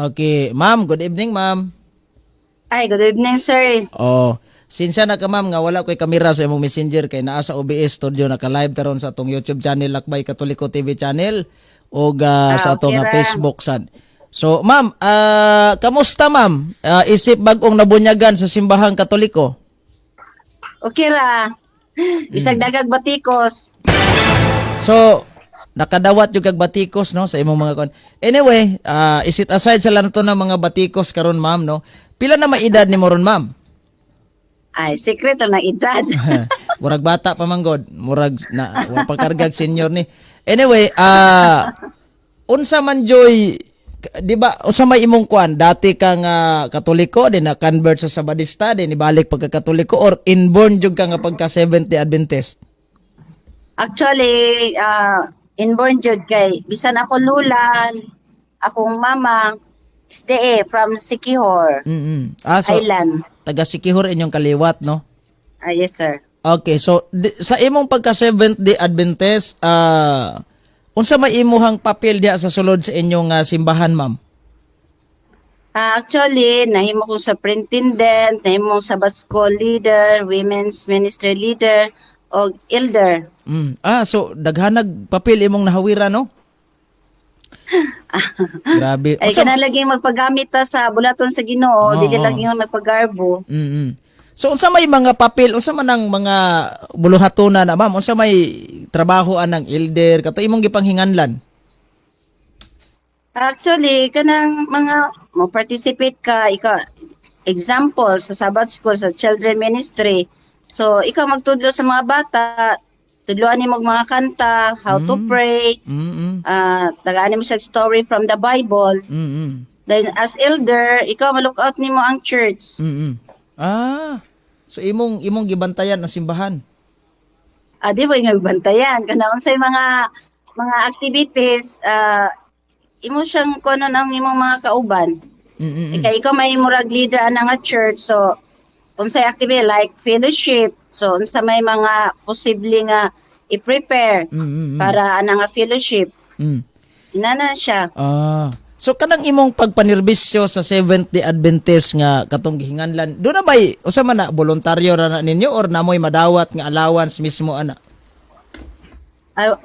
Okay, ma'am, good evening, ma'am. Ay, good evening, sir. Oh, sinsya na ka ma'am nga wala ko'y kamera sa imong messenger kay naa sa OBS studio naka-live taron sa atong YouTube channel Lakbay Katoliko TV channel o sa atong Okay ra. Facebook sad. So, ma'am, kamusta ma'am? Isip bagong nabunyagan sa simbahang Katoliko? Okay ra. Isag dagag batikos. So, nakadawat yung kag batikos no sa imong mga kon. Anyway, isit aside sa lang to ng mga batikos karon ma'am no. Pila na maedad ni mo ron ma'am? Ay, sekreto na edad. Murag bata pa manggod, murag na wala pa kargag senior ni. Anyway, unsa man joy, di ba? Unsa may imong kuan? Dati kang Katoliko, din na convert sa Sabadista, din ibalik pagka Katoliko or inborn jud ka nga pagka Seventh Day Adventist? Actually, inborn jud kay bisan ako lulan, akong mama stay from Siquijor So Island. taga Siquijor inyong kaliwat, no? Yes, sir. Okay, so sa imong pagka Seventh Day Adventist, unsa may imuhang papel diha sa sulod sa inyong simbahan, ma'am? Actually, nahimo ko sa superintendent, nahimo sa Basco leader, women's ministry leader, o elder. So daghanag papel imong nahawira, no? Grabe. Ay, kana lagi magpagamit ta sa bulaton sa Ginoo, dili lagi magpagarbo. So unsa may mga papel, unsa man ang mga buluhatuna na ma'am, unsa may trabahoan ng elder kato imong gipanghinganlan? Actually, kanang mga mo participate ka, example sa Sabbath School sa children ministry. So ikaw magtudlo sa mga bata, tudloan nimo mga kanta, how to pray. Tagaan mo sa story from the Bible. Then as elder, ikaw ma-look out nimo ang church. So imong gibantayan ang simbahan. Di ba nga bantayan kana unsay mga activities imo siyang kuno ang imong mga kauban. Kay ikaw may murag leader ana nga church, so unsay activity like fellowship, so unsa may mga posible nga i-prepare para ana nga fellowship. Inana siya. So kanang imong pagpanirbisyo sa Seventh Day Adventist nga katong gihinganlan, do na bay usa man na voluntaryo ra na ninyo or namoy madawat nga allowance mismo ana?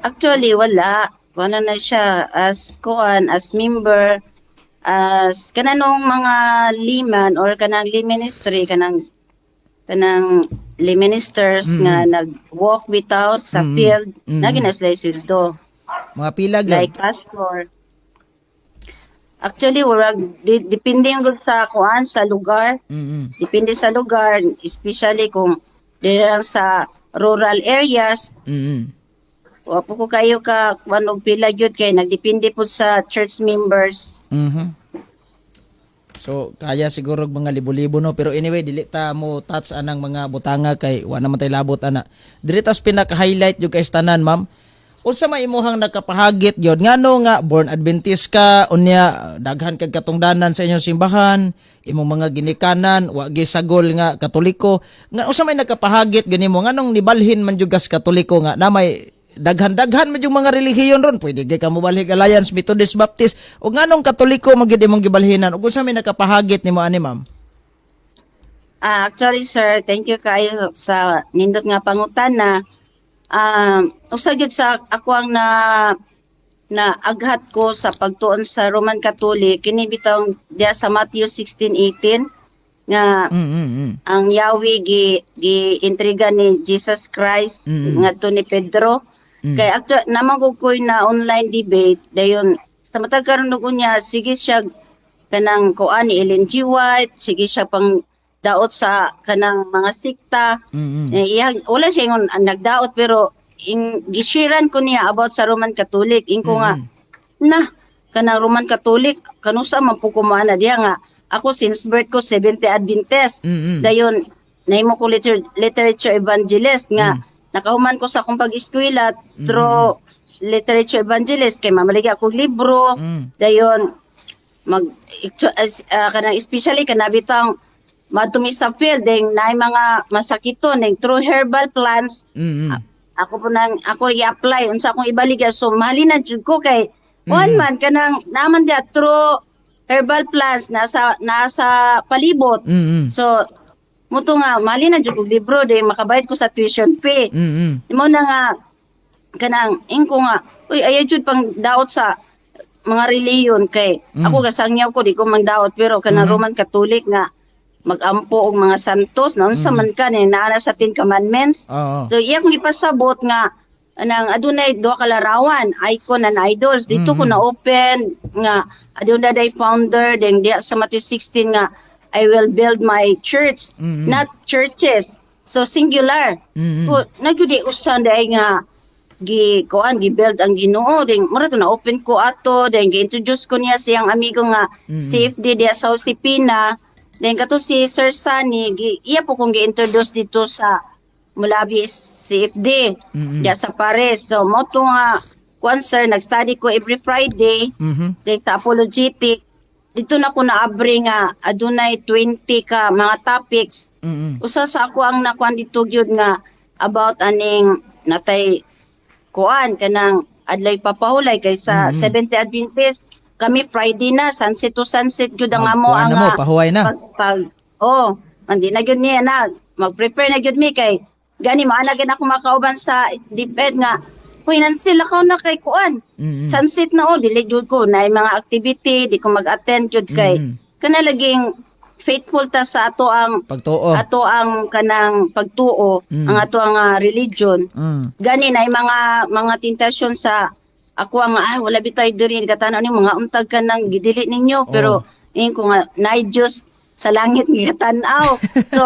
Actually wala. Wala na siya as member, as kananong mga liman or kanang lee ministry, kanang lee ministers nga nag-walk without sa field, na ginasay sildo. Mga pilag like pastor. Actually, depende yung sa kuan sa lugar. Depende sa lugar, especially kung dito sa rural areas. Wapo ko kayo ka kuan pila gyud kay nagdepende po sa church members. So kaya siguro mga libo-libo no, pero anyway dili ta mo touch anang mga butanga kay wa naman tay labot ana. Dili tas pinaka-highlight jud kay tanan, ma'am. Unsa may imuhang nakapahagit gyud ngano nga born Adventist ka unya daghan kag katungdanan sa inyong simbahan, imong mga ginikanan wa gisagol nga Katoliko, nga unsa may nakapahagit gani mo nganong nibalhin man jud kas Katoliko nga na may daghan-daghan man yung mga relihiyon ron, pwede ka mo balhin Alliance, Methodist, Baptist o nganong Katoliko magid imong gibalhinan ug unsa may nakapahagit nimo ani, ma'am? Actually sir, thank you kayo sa nindot nga pangutana. Usa gyud sa ako ang na aghat ko sa pagtuon sa Roman Catholic kini bitaw diya sa Matthew 16:18 nga ang Yahweh gi-intriga ni Jesus Christ ngadto ni Pedro. Kay actually naman ko na online debate dayon tamatag karon niya sige siya kanang kuan ni Ellen G. White, sige siya pang daot sa kanang mga sikta. Wala siya ingon nagdaot pero gishiran ko niya about sa Roman Catholic. Inko nga kanang Roman Catholic kanusa man po kumana diya nga ako since birth ko Seventh Day Adventist. Dayon nahimo ko literature evangelist nga nakahuman ko sa akong pag-eskwela through literature evangelist kay mamaligya ako libro. Dayon kanang especially kanabitang madumi sa field ding naay mga masakiton ding through herbal plants. Ako i-apply unsa akong ibaligya, so mahalina jud ko kay one man kanang naman dia through herbal plants nasa palibot. So muto nga mali na jud og libro de makabayad ko sa tuition fee. Mo na nga kanang ingko nga uy ayaw jud pang daot sa mga reliyon kay ako gasangyaw ko di ko mangdaot pero kanang Roman Catholic nga magampo og mga santos na unsa man ka ni naa sa 10 commandments. Oo. So iya kong ipasabot nga nang adunay duha ka larawan icon and idols dito ko na open nga adunay day founder then diya sa Matthew 16 nga I will build my church not churches so singular so nagyudi usan day nga gi-build ang Ginoo then mura to na open ko ato then gi-introduce ko niya siyang amigo nga CFD diya sa Usipina then kato si Sir Sunny iya po kong gi-introduce dito sa Mulabi CFD diya sa Paris so mo to nga kuan sir nag-study ko every Friday then sa apologetic dito na ko naabri nga adunay 20 ka mga topics usa sa ako ang nakuan dito gyud nga about aning natay kuan kanang adlay papahulay kay sa 70 Adventist kami Friday na sunset to sunset gyud ang amo Kuan ang na mo, pahuway na. andi na gyud niya na mag-prepare na gyud mi kay gani maana gyud ako makauban sa debate nga hoy nansi lakaw na kay kuan sunset na dili jud ko na mga activity di ko mag-attend jud kay kana laging faithful ta sa ato ang Pagtuo. ato ang kanang pagtuo ang ato ang religion gani na mga tentasyon sa ako ang wala bitay diri katanaw ni mga untag ka nang gidili ninyo pero ingin ko nga nay Diyos sa langit nga tan-aw so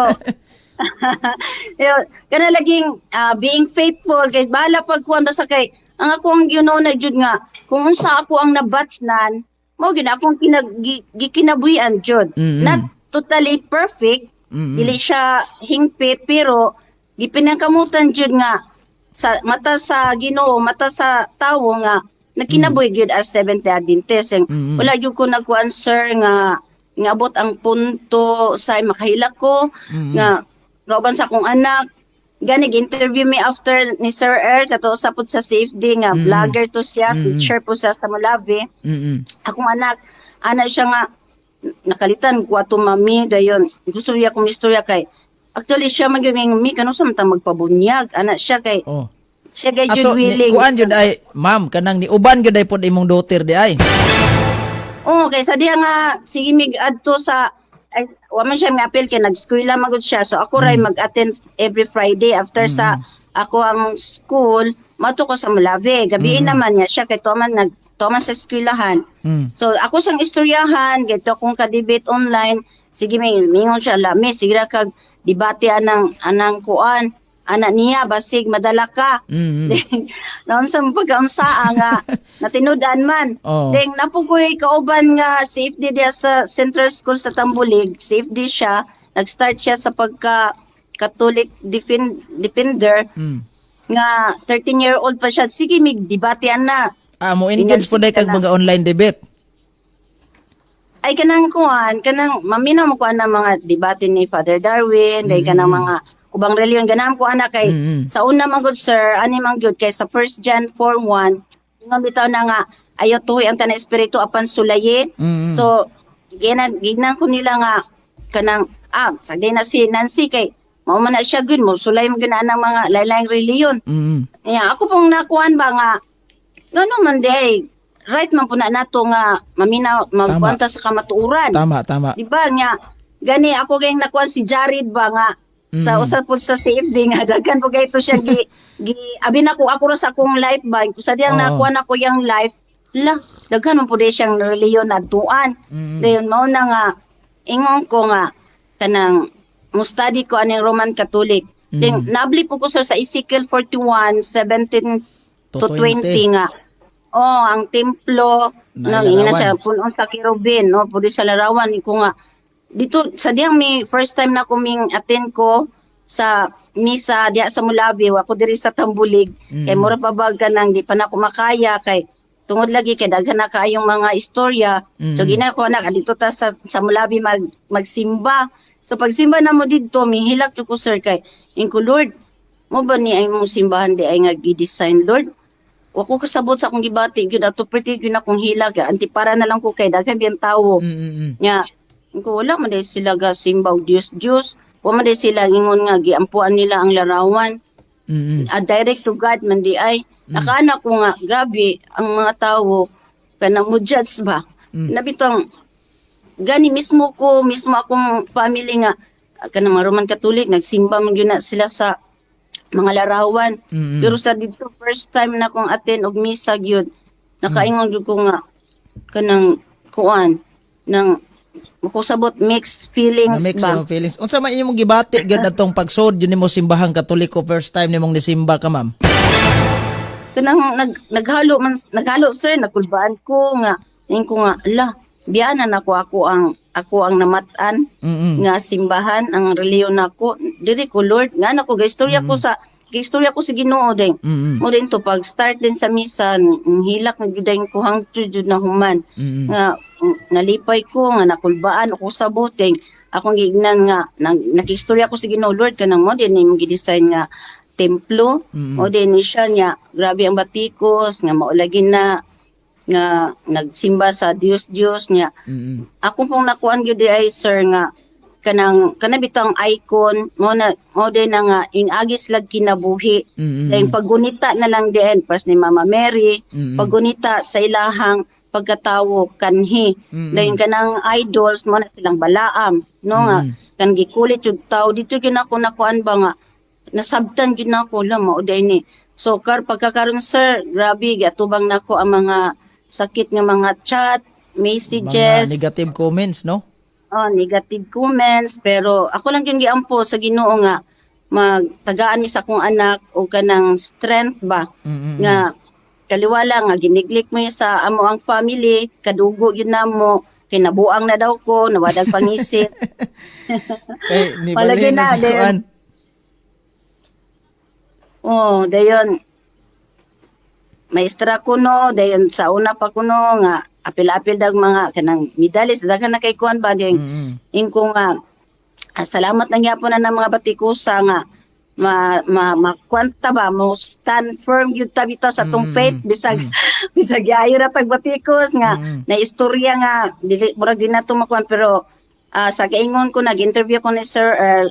kana laging being faithful kay bala pagkuan sa kay ang ako ang na jud nga kung unsa ako ang nabatnan mo gyud akong gikinabuhian jud not totally perfect dili siya hingpit pero gipinangkamutan jud nga sa mata sa Ginoo mata sa tawo nga nakinabuhi gyud as Seventh Adventist wala jud ko nagkuan sir nga ngabot ang punto sa makahilak ko nga roban sa akong anak gani interview me after ni Sir kato sa pud sa CFD nga vlogger to siya teacher po sa Mulabi akong anak siya nga nakalitan ko ato mami dayon gusto niya kong istorya kay actually siya man gyud mi kanu sa man magpabunyag anak siya kay siya gay jud willing kuan jud ay ma'am kanang ni uban jud ay pod imong daughter di ay. kay sa diha nga sige mig adto sa wa man siya appeal kay nag-eskwela magud siya so ako ray mag-attend every Friday after sa ako ang school mato ko sa Mulabi gabiin naman niya siya kay tuman sa eskwelahan so ako siyang istoryahan gito kung ka-debate online sige mingon siya lami sige ra kag debate anang kuan anak niya basig madala ka naon sa pagkaunsa nga natinudan man ding napugoy kauban nga safety dia sa Central School sa Tambulig safety siya nag-start siya sa pagka Catholic defender nga 13-year-old pa siya sige mig debatean na mo engage po kag mga online debate ay kanang kuan kanang maminaw mo kuan na mga debate ni Father Darwin day kanang mga ubang reliyon ganam ko ana kay sa una man gud sir ani man gyud kay sa 1 John 4:1 nga bitaw na nga ayo tuhoy ang tanang espiritu apan sulayi so ginan ko nila nga kanang sagday na si Nancy kay mao man na siya gyud mo sulay mo gyud ang mga lain-laing reliyon ako pong nakuan ba nga ngano man day right man po na nato nga maminaw magkwanta sa kamatuoran tama di ba nya gani ako kay nakuan si Jared ba nga sa usa po sa CFD nga daghan po gayto siya abi na ko ako ra sa akong life ba sa diyang nakuha na ko yang life daghan man po di siyang reliyon adtuan dayon mao na nga ingon ko nga kanang mo study ko aning Roman Catholic ding nabli po ko sa Ezekiel 41:17 to 20 nga ang templo nang ingina siya punon sa kirubin no pudi sa larawan ko nga dito sa diyang first time na kuming attend ko sa misa diya sa Mulabi ako diri sa Tambulig kay mura pa bag ka nang di pa na kumakaya kay tungod lagi kay daghan na kaayong mga istorya so ginako na dito ta sa Mulabi magsimba so pagsimba na mo didto mihilak jud ko sir kay ingko Lord mo ba ni ay mong simbahan di ay nga gi-design Lord wako kasabot sa akong gibati gyud ato pretty gyud akong hilag antipara na lang ko kay daghan biyang tawo nya ko wala man day sila ga simba og Dios wa man day sila ingon nga giampuan nila ang larawan direct to God man di ay nakaana ko nga grabe ang mga tawo kanang mo judge ba nabitong gani mismo akong family nga kanang mga Roman Catholic nagsimba man gyud na sila sa mga larawan. Pero sa dito first time na kong attend og misa gyud nakaingon gyud ko nga kanang kuan nang makusabot mixed feelings mix ba. yung feelings. Unsa man imong gibati gyud atong pagsud yun nimo simbahang Katoliko first time nimong nisimba ka ma'am? Kanang naghalo sir nakulbaan ko nga ala biyanan ako ang namatan nga simbahan ang reliyon nako diri ko Lord nga nako gaistorya ko sa Ginoo din mo din to pag start din sa misa hilak na gyud ko hangtod jud na human nga nalipay ko nga nakulbaan ako sa boteng akong gignan nga nakistorya ko sa Ginoo Lord kanang mo din imong gi-design nga templo o din ni siya niya grabe ang batikos nga maulagin na nga nagsimba sa Diyos niya. Ako pong nakuan gyud ay sir nga kanang bitang icon mo din na nga ingagis lag kinabuhi. Dahil paggunita na lang din pas ni Mama Mary, paggunita sa ilahang pagkatawo kanhi. Dahil kanang idols mo na silang balaam no nga kan gikulit jud tawo dito gyud ako nakuan ba nga nasabtan jud nako la mao day ni. So pagkakaron sir grabe giatubang nako ang mga sakit nga mga chat, messages, mga negative comments, no? Oh, negative comments pero ako lang yung giampo sa Ginoo nga magtagaan mi sa akong anak o kanang strength ba nga kaliwala nga giniglik mo sa amo ang family kadugo yun namo kinabuang na daw ko nawadag pangisip. Kay ni Palagi na sa kuan. Oh, dayon maestra ko no, dayon sa una pa ko no, nga apil-apil dag mga kanang medalist, daghan na kay kuan ba, dayon ingko nga, salamat lang yapon na ng mga batikusa nga, makwanta ba, mo stand firm yun tabita sa tong faith, bisag yayo na tag batikos nga, na istorya nga, murag din na itong makuan, pero sa kaingon ko, nag-interview ko ni Sir Earl,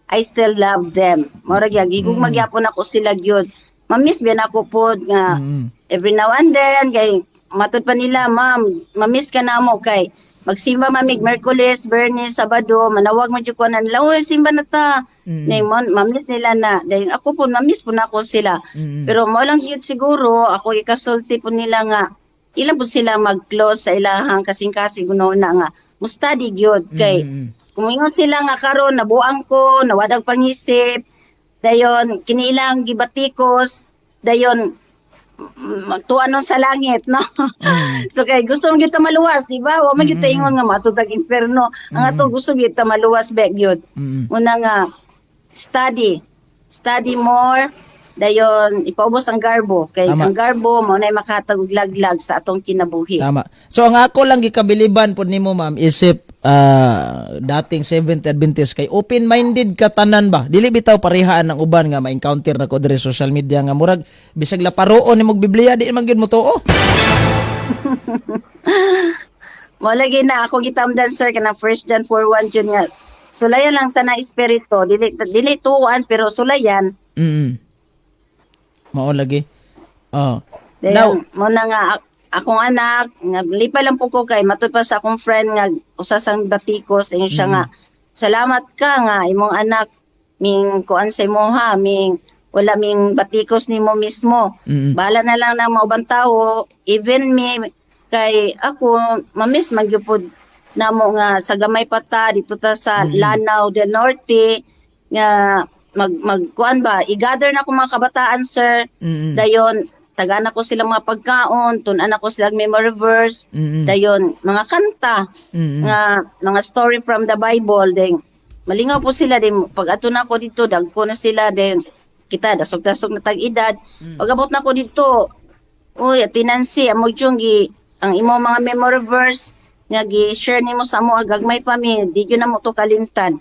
I still love them. Murag gigug magyapon ako sila gyud. Mamiss biyan ako po nga every now and then kay matud pa nila ma'am mamiss ka na mo kay magsimba mamig Merkules, Bernes, Sabado manawag mo jud ko na nila oy simba na ta mamiss nila na dahil ako po mamiss po na ako sila pero mo lang yun siguro ako ikasulti po nila nga ilan po sila mag-close sa ilahang kasing-kasing na nga mo study gyud kay kumingon sila nga karon nabuang ko nawadag pangisip dayon kinilang gibatikos dayon magtuanon sa langit no so kay gusto mo kita maluwas di ba wa man kita ingon nga matutag inferno ang ato gusto kita maluwas back gyud una nga study more dayon ipaubos ang garbo kay Tama. ang garbo mao nay makahatag og laglag sa atong kinabuhi. Tama. So ang ako lang gikabiliban pud nimo ma'am isip dating Seventh Adventist kay open-minded ka tanan ba? Dili bitaw parehaan ng uban nga ma-encounter na ko diri social media nga murag bisag laparoon nimog Biblia di man gyud mo tuo. Mo lagi na ako gitamdan sir kana 1 John 4:1 jud nga sulayan lang tanang espiritu dili tuwan pero sulayan. Mao lagi. Oh. Now, mo na nga akong anak, lipa lang po ko kay matud pa sa akong friend nga usa sang batikos ingon siya nga salamat ka nga imong anak ming kuan sa imoha ming wala ming batikos nimo mismo. Bala na lang ng mga ubang tawo, even me kay ako mamiss magyupod namo nga sa gamay pata dito ta sa Lanao del Norte nga magkuan ba i-gather na ko mga kabataan sir dayon tagaan ako sila mga pagkaon tun-an ako sila memory verse dayon mga kanta nga mga story from the Bible then malingaw po sila din pag ato na ako dito dagko na sila then kita dasog-dasog na tag-edad pag abot na ako dito uy atinansi amo gi ang imo mga memory verse nga gi-share nimo sa amo gagmay pa mi di gyud na mo to kalimtan.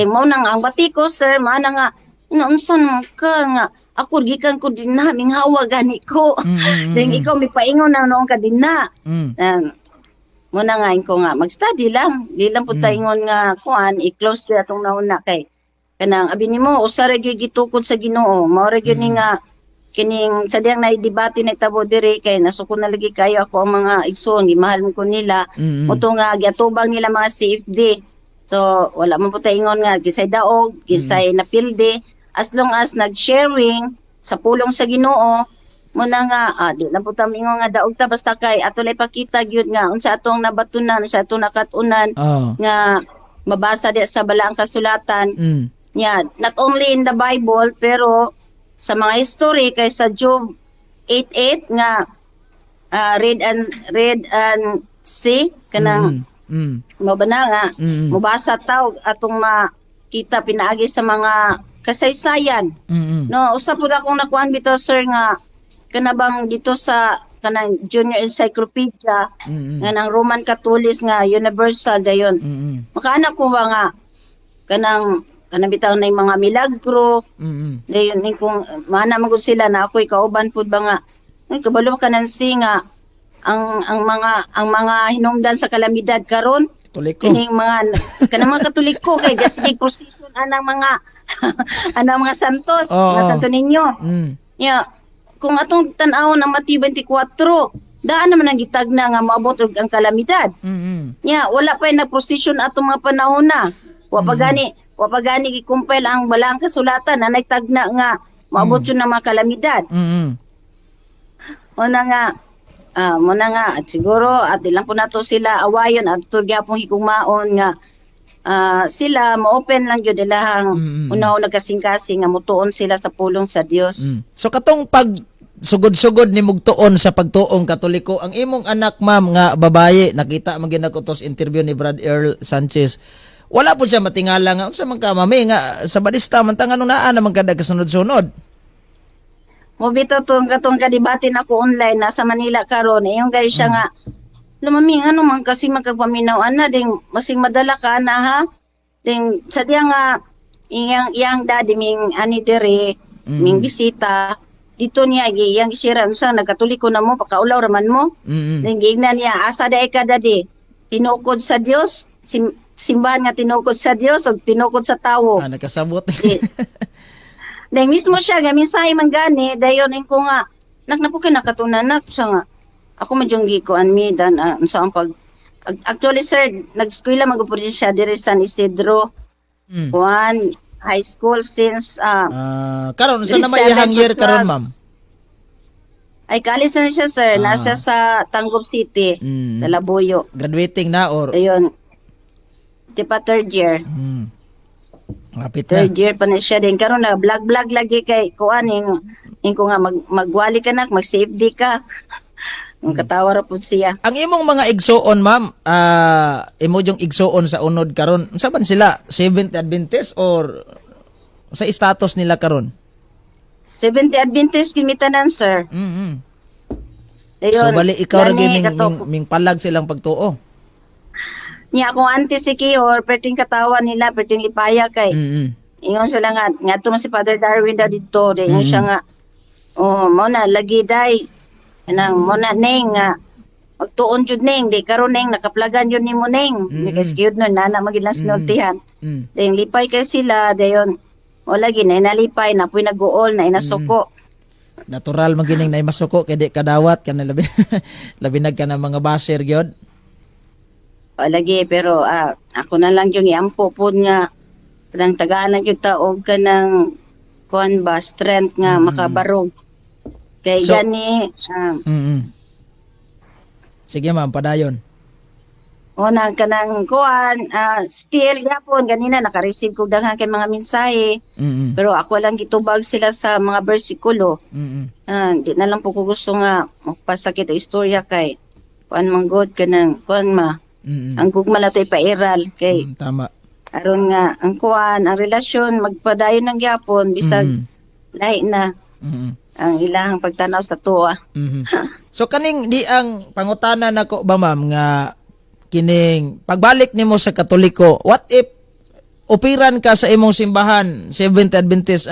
Mo nang ang batiko sir mana nga unsan man ka nga ako gikan ko din na minghawa gani ko. Then ikaw mipaingon na noong ka din na. Muna nga ko nga mag-study lang. Di lang po taingon nga kuan i-close di atong nauna kay kanang abi nimo usa ra gyud gitukod sa Ginoo. Mao ra gyud ni nga kining sadyang naidebate na itabo diri kay nasuko na lagi kayo ako ang mga igsoon gimahal ko nila. Moto nga giatubang nila mga CFD. So wala man po taingon nga gisay daog, gisay napilde. As long as nag-sharing sa pulong sa Ginoo, muna nga, di lang po tamingo nga daog ta basta kay ato lay pakita gyud nga unsa atong nabatunan, unsa atong nakatunan nga mabasa di sa balaang kasulatan. Yeah, not only in the Bible pero sa mga history kay sa Job 8:8 nga read and see kanang mabana nga mubasa taw atong makita pinaagi sa mga kasaysayan. No, usa pud akong nakuan bitaw sir nga kanabang dito sa kanang Junior Encyclopedia nga ng Roman Catholic nga universal dayon. Makaana ko ba nga kanang bitaw na mga milagro. Dayon ni kung mana magud sila na ako'y kauban pud ba nga kabalo ka nang nga ang mga hinungdan sa kalamidad karon Katoliko. kining mga kanang mga Katoliko kay just big procession anang mga anang mga santos, mga santo ninyo. Yeah. Kung atong tan-awon ang Mateo 24, daan naman ang gitagna nga maabot og ang kalamidad. Yeah, wala pa nagprosesyon atong mga panahon na. Wa pa gani gikumpel ang balaang kasulatan na nagtagna nga maabot yun ng mga kalamidad. Muna nga at siguro at ilang po nato sila awayon at turgya pong hikumaon nga sila ma-open lang yun ilahang unaw nagkasing-kasing nga mutuon sila sa pulong sa Dios. So katong pag sugod-sugod ni mugtuon sa pagtuong Katoliko, ang imong anak ma'am nga babaye, nakita man gyud nako tos interview ni Brad Earl Sanchez. Wala po siya matingala nga unsa man ka mami nga sa Badista man tangan naa naman kada kasunod-sunod. Mo bitaw tong katong kadibate nako online nasa Manila karon yung guys siya nga lumaming ano man kasi magkagpaminaw ana ding masing madala ka na ha ding sadya nga iyang daddy ming ani dere ming bisita dito niya iyang isira unsa nagkatoliko na mo pakaulaw raman mo ding giingnan niya asa day ka daddy tinukod sa Dios simbahan nga tinukod sa Dios ug tinukod sa tawo nakasabot. ding mismo siya gamin sa man gani dayon ko nga naknapo kay nakatunan na sa nga ako madyong ko anmi dan unsa ang pag actually sir nag-eskwela magupod siya diri sa San Isidro kuan high school since karon unsa na may ihang year karon ma'am? Ay kaalis na siya sir nasa sa Tangub City sa Labuyo. Graduating na or ayun di pa third year. Lapit na. Third year pa na siya din karon na vlog lagi kay kuan ko nga magwali ka na mag-safety ka. Ang katawa ra pud siya. Ang imong mga igsoon ma'am, imo yung igsoon sa unod karon. Unsa man sila? Seventh Adventist or sa status nila karon? Seventh Adventist kimitanan sir. Ayun, so bali ikaw ra gani, ming palag silang pagtuo. Niya akong auntie si Kior, perting katawa nila, perting ipaya kay. Ingon sila nga to si Father Darwin da dito, ingon siya nga mo na lagi day nang mo na neng nga magtuon jud neng di karon neng nakaplagan jud nimo neng because gyud no nana magilang sinultihan ding lipay kay sila dayon o lagi na inalipay na puy naguol na inasuko natural magining na masuko kay di kadawat kana labi labinag ka na mga basher gyud o lagi pero ako na lang yung iampo pud nga kadang tagaan lang yung taog ka ng kuan ba strength nga makabarog kay so, gani sige ma'am padayon o nang kanang kuan still gapon ganina naka-receive ko daghan kay mga mensahe pero ako lang gitubag sila sa mga bersikulo di na lang po ko gusto nga magpasakit ang istorya kay kuan man god kanang kuan ang gugma na to'y pairal kay tama aron nga ang kuan ang relasyon magpadayon ng gyapon bisag lahi na ang ilahang pagtanaw sa tuwa. So kaning di ang pangutana nako ba ma'am nga kining pagbalik nimo sa Katoliko, what if upiran ka sa imong simbahan Seventh Adventist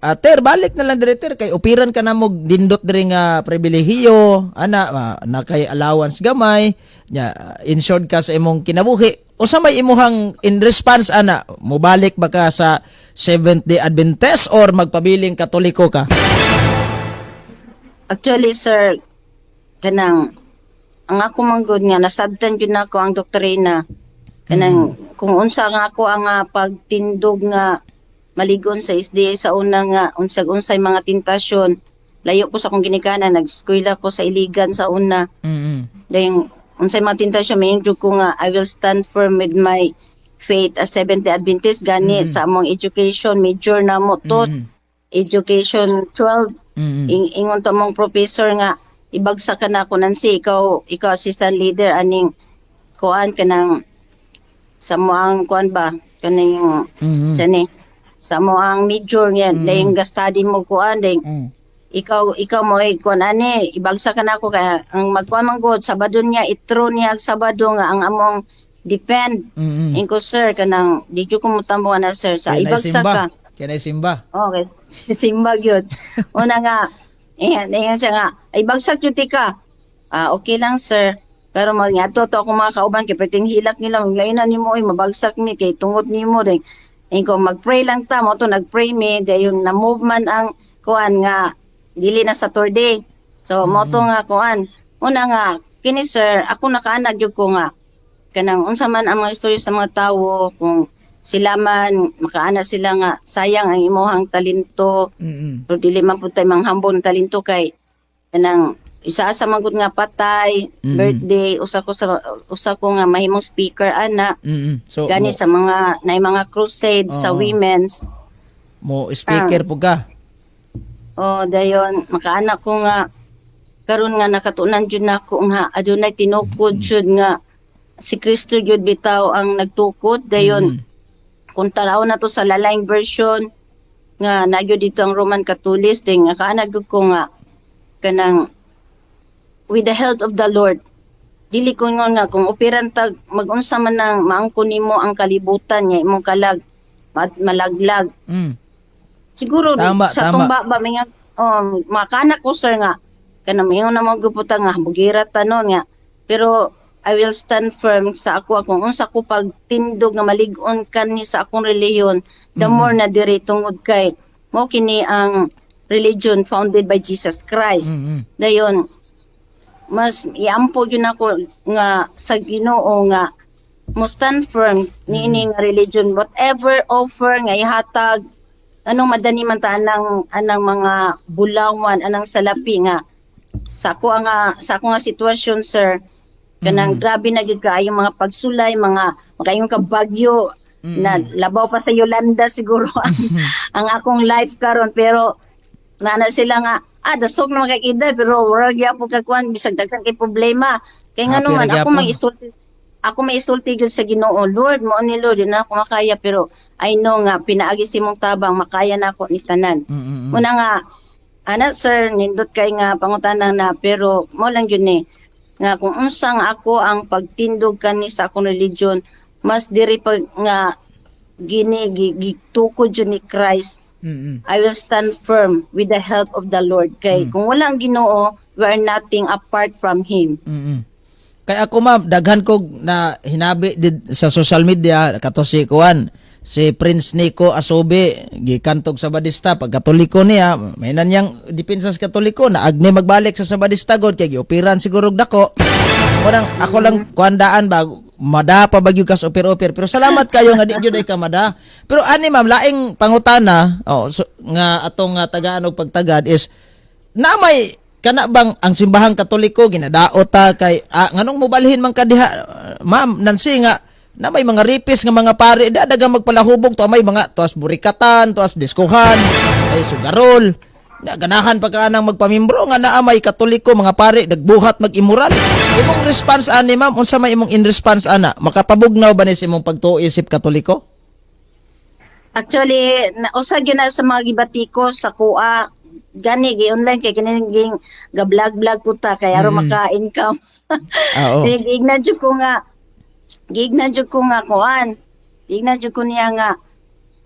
Ter, balik na lang dire ter kay opiran ka na mo dindot diri nga pribilehiyo ana na kay allowance gamay nya insured ka sa imong kinabuhi. Usa may imuhang in response ana mobalik ba ka sa Seventh-day Adventist or magpabiling Katoliko ka? Actually, sir, kanang ang ako manggod nga nasabtan jud nako ang doktrina kanang kung unsa nga ako ang pagtindog nga maligon sa SDA sa una nga unsag-unsay mga tentasyon, layo ko sa akong ginikanan, nag-eskwela ko sa Iligan sa una. Dahil unsay mga tentasyon may jud ko nga I will stand firm with my faith as Seventh-day Adventist gani sa among education major na mo tot education 12 ingon to mong professor nga ibagsak ka na ako nansi ikaw assistant leader aning kuan kanang sa mo ang kuan ba kaning jani sa mo ang major niya dahil ga-study mo kuan dahil ikaw mo kuan ani ibagsak ka na ako kaya ang magkuan man gud Sabado niya itro niya Sabado nga ang among depend inko sir kanang di jud ko mutambo na sir sa ibagsak ka Kanay simba. okay simba gyud una nga Ayan siya nga, ay bagsak yun ka. Okay lang sir. Pero nga to ako mga kauban, kaya pwedeng hilak nila, maglain na ni mo, mabagsak mi, kay tungod ni mo. Ayun ko, mag-pray lang ta mo to, nag-pray mi, dahil yung na-move man ang kuan nga, dili na Saturday. So, mo to nga kuan. Una nga, kini sir, ako nakaanag yun ko nga, kanang unsa man ang mga istorya sa mga tao, kung sila man makaana sila nga sayang ang imuhang talento pero dili man pud tay manghambon talento kay kanang isa sa magud nga patay birthday usa ko nga mahimong speaker ana so gani sa mga nay mga crusade sa women's mo speaker po ka dayon makaana ko nga karon nga nakatunan jud nako nga adunay tinukod jud nga si Kristo jud bitaw ang nagtukod dayon kung tanaw na to sa lalayng version nga nagyo dito ang Roman Catholic ding nga kaanag ko nga kanang with the help of the Lord dili ko nga kung operan tag mag-unsa man nang maangkon nimo ang kalibutan nya imong kalag malaglag siguro sa tumba ba mga makanak ko sir nga kanang mayon na maguputang nga bugirat tanon nga pero I will stand firm sa ako akong unsa ko pagtindog nga malig-on kani sa akong reliyon the more na diri tungod kay mo kini ang religion founded by Jesus Christ. Dayon mas iampo yun ako nga sa Ginoo nga mo stand firm niini nga religion whatever offer nga ihatag anong madani man ta anang mga bulawan anang salapi nga sa ako nga sitwasyon sir kanang grabe na gyud kaayo mga pagsulay mga makayong kabagyo na labaw pa sa Yolanda siguro ang akong life karon pero nana sila nga dasok na makakida pero wala gyapon kagkuan bisag daghan kay problema kay ngano man ako may isulti gyud sa Ginoo Lord mo ni Lord na ako makaya pero I know nga pinaagi si mong tabang makaya na ako ni tanan muna nga ana sir nindot kay nga pangutanan na pero mo lang gyud ni nga kung unsang ako ang pagtindog kani sa akong religion mas diri pa nga gitukod jud ni Christ I will stand firm with the help of the Lord kay kung wala ang Ginoo we are nothing apart from Him. Kay ako ma'am daghan ko na hinabi sa social media kato si kuan si Prince Nico Asobe gikantog sa Sabadista pag Katoliko niya may nanyang depensa sa Katoliko na agni magbalik sa Sabadista god kay gioperan siguro dako unang ako lang kuandaan ba mada pa bagyo kas oper pero salamat kayo nga di gyud ay ka mada pero ani ma'am laing pangutana nga atong tagaan og pagtagad is na may kana bang ang simbahang Katoliko ginadaot ta kay nganong mobalhin man ka diha ma'am Nancy nga na may mga ripis nga mga pare dagang magpalahubog to may mga tuas burikatan tuas diskuhan ay sugarol ganahan pa ka nang magpamimbro nga naa may Katoliko mga pare nagbuhat mag-immoral imong response ani ma'am unsa may imong in response ana makapabugnaw ba ni sa imong pagtuo-isip Katoliko? Actually usag yun na sa mga gibatiko sa kuha gani gi-online kay kining ga-vlog ko ta kay aron maka-income gignan jud ko nga kuan. Gignan jud ko niya nga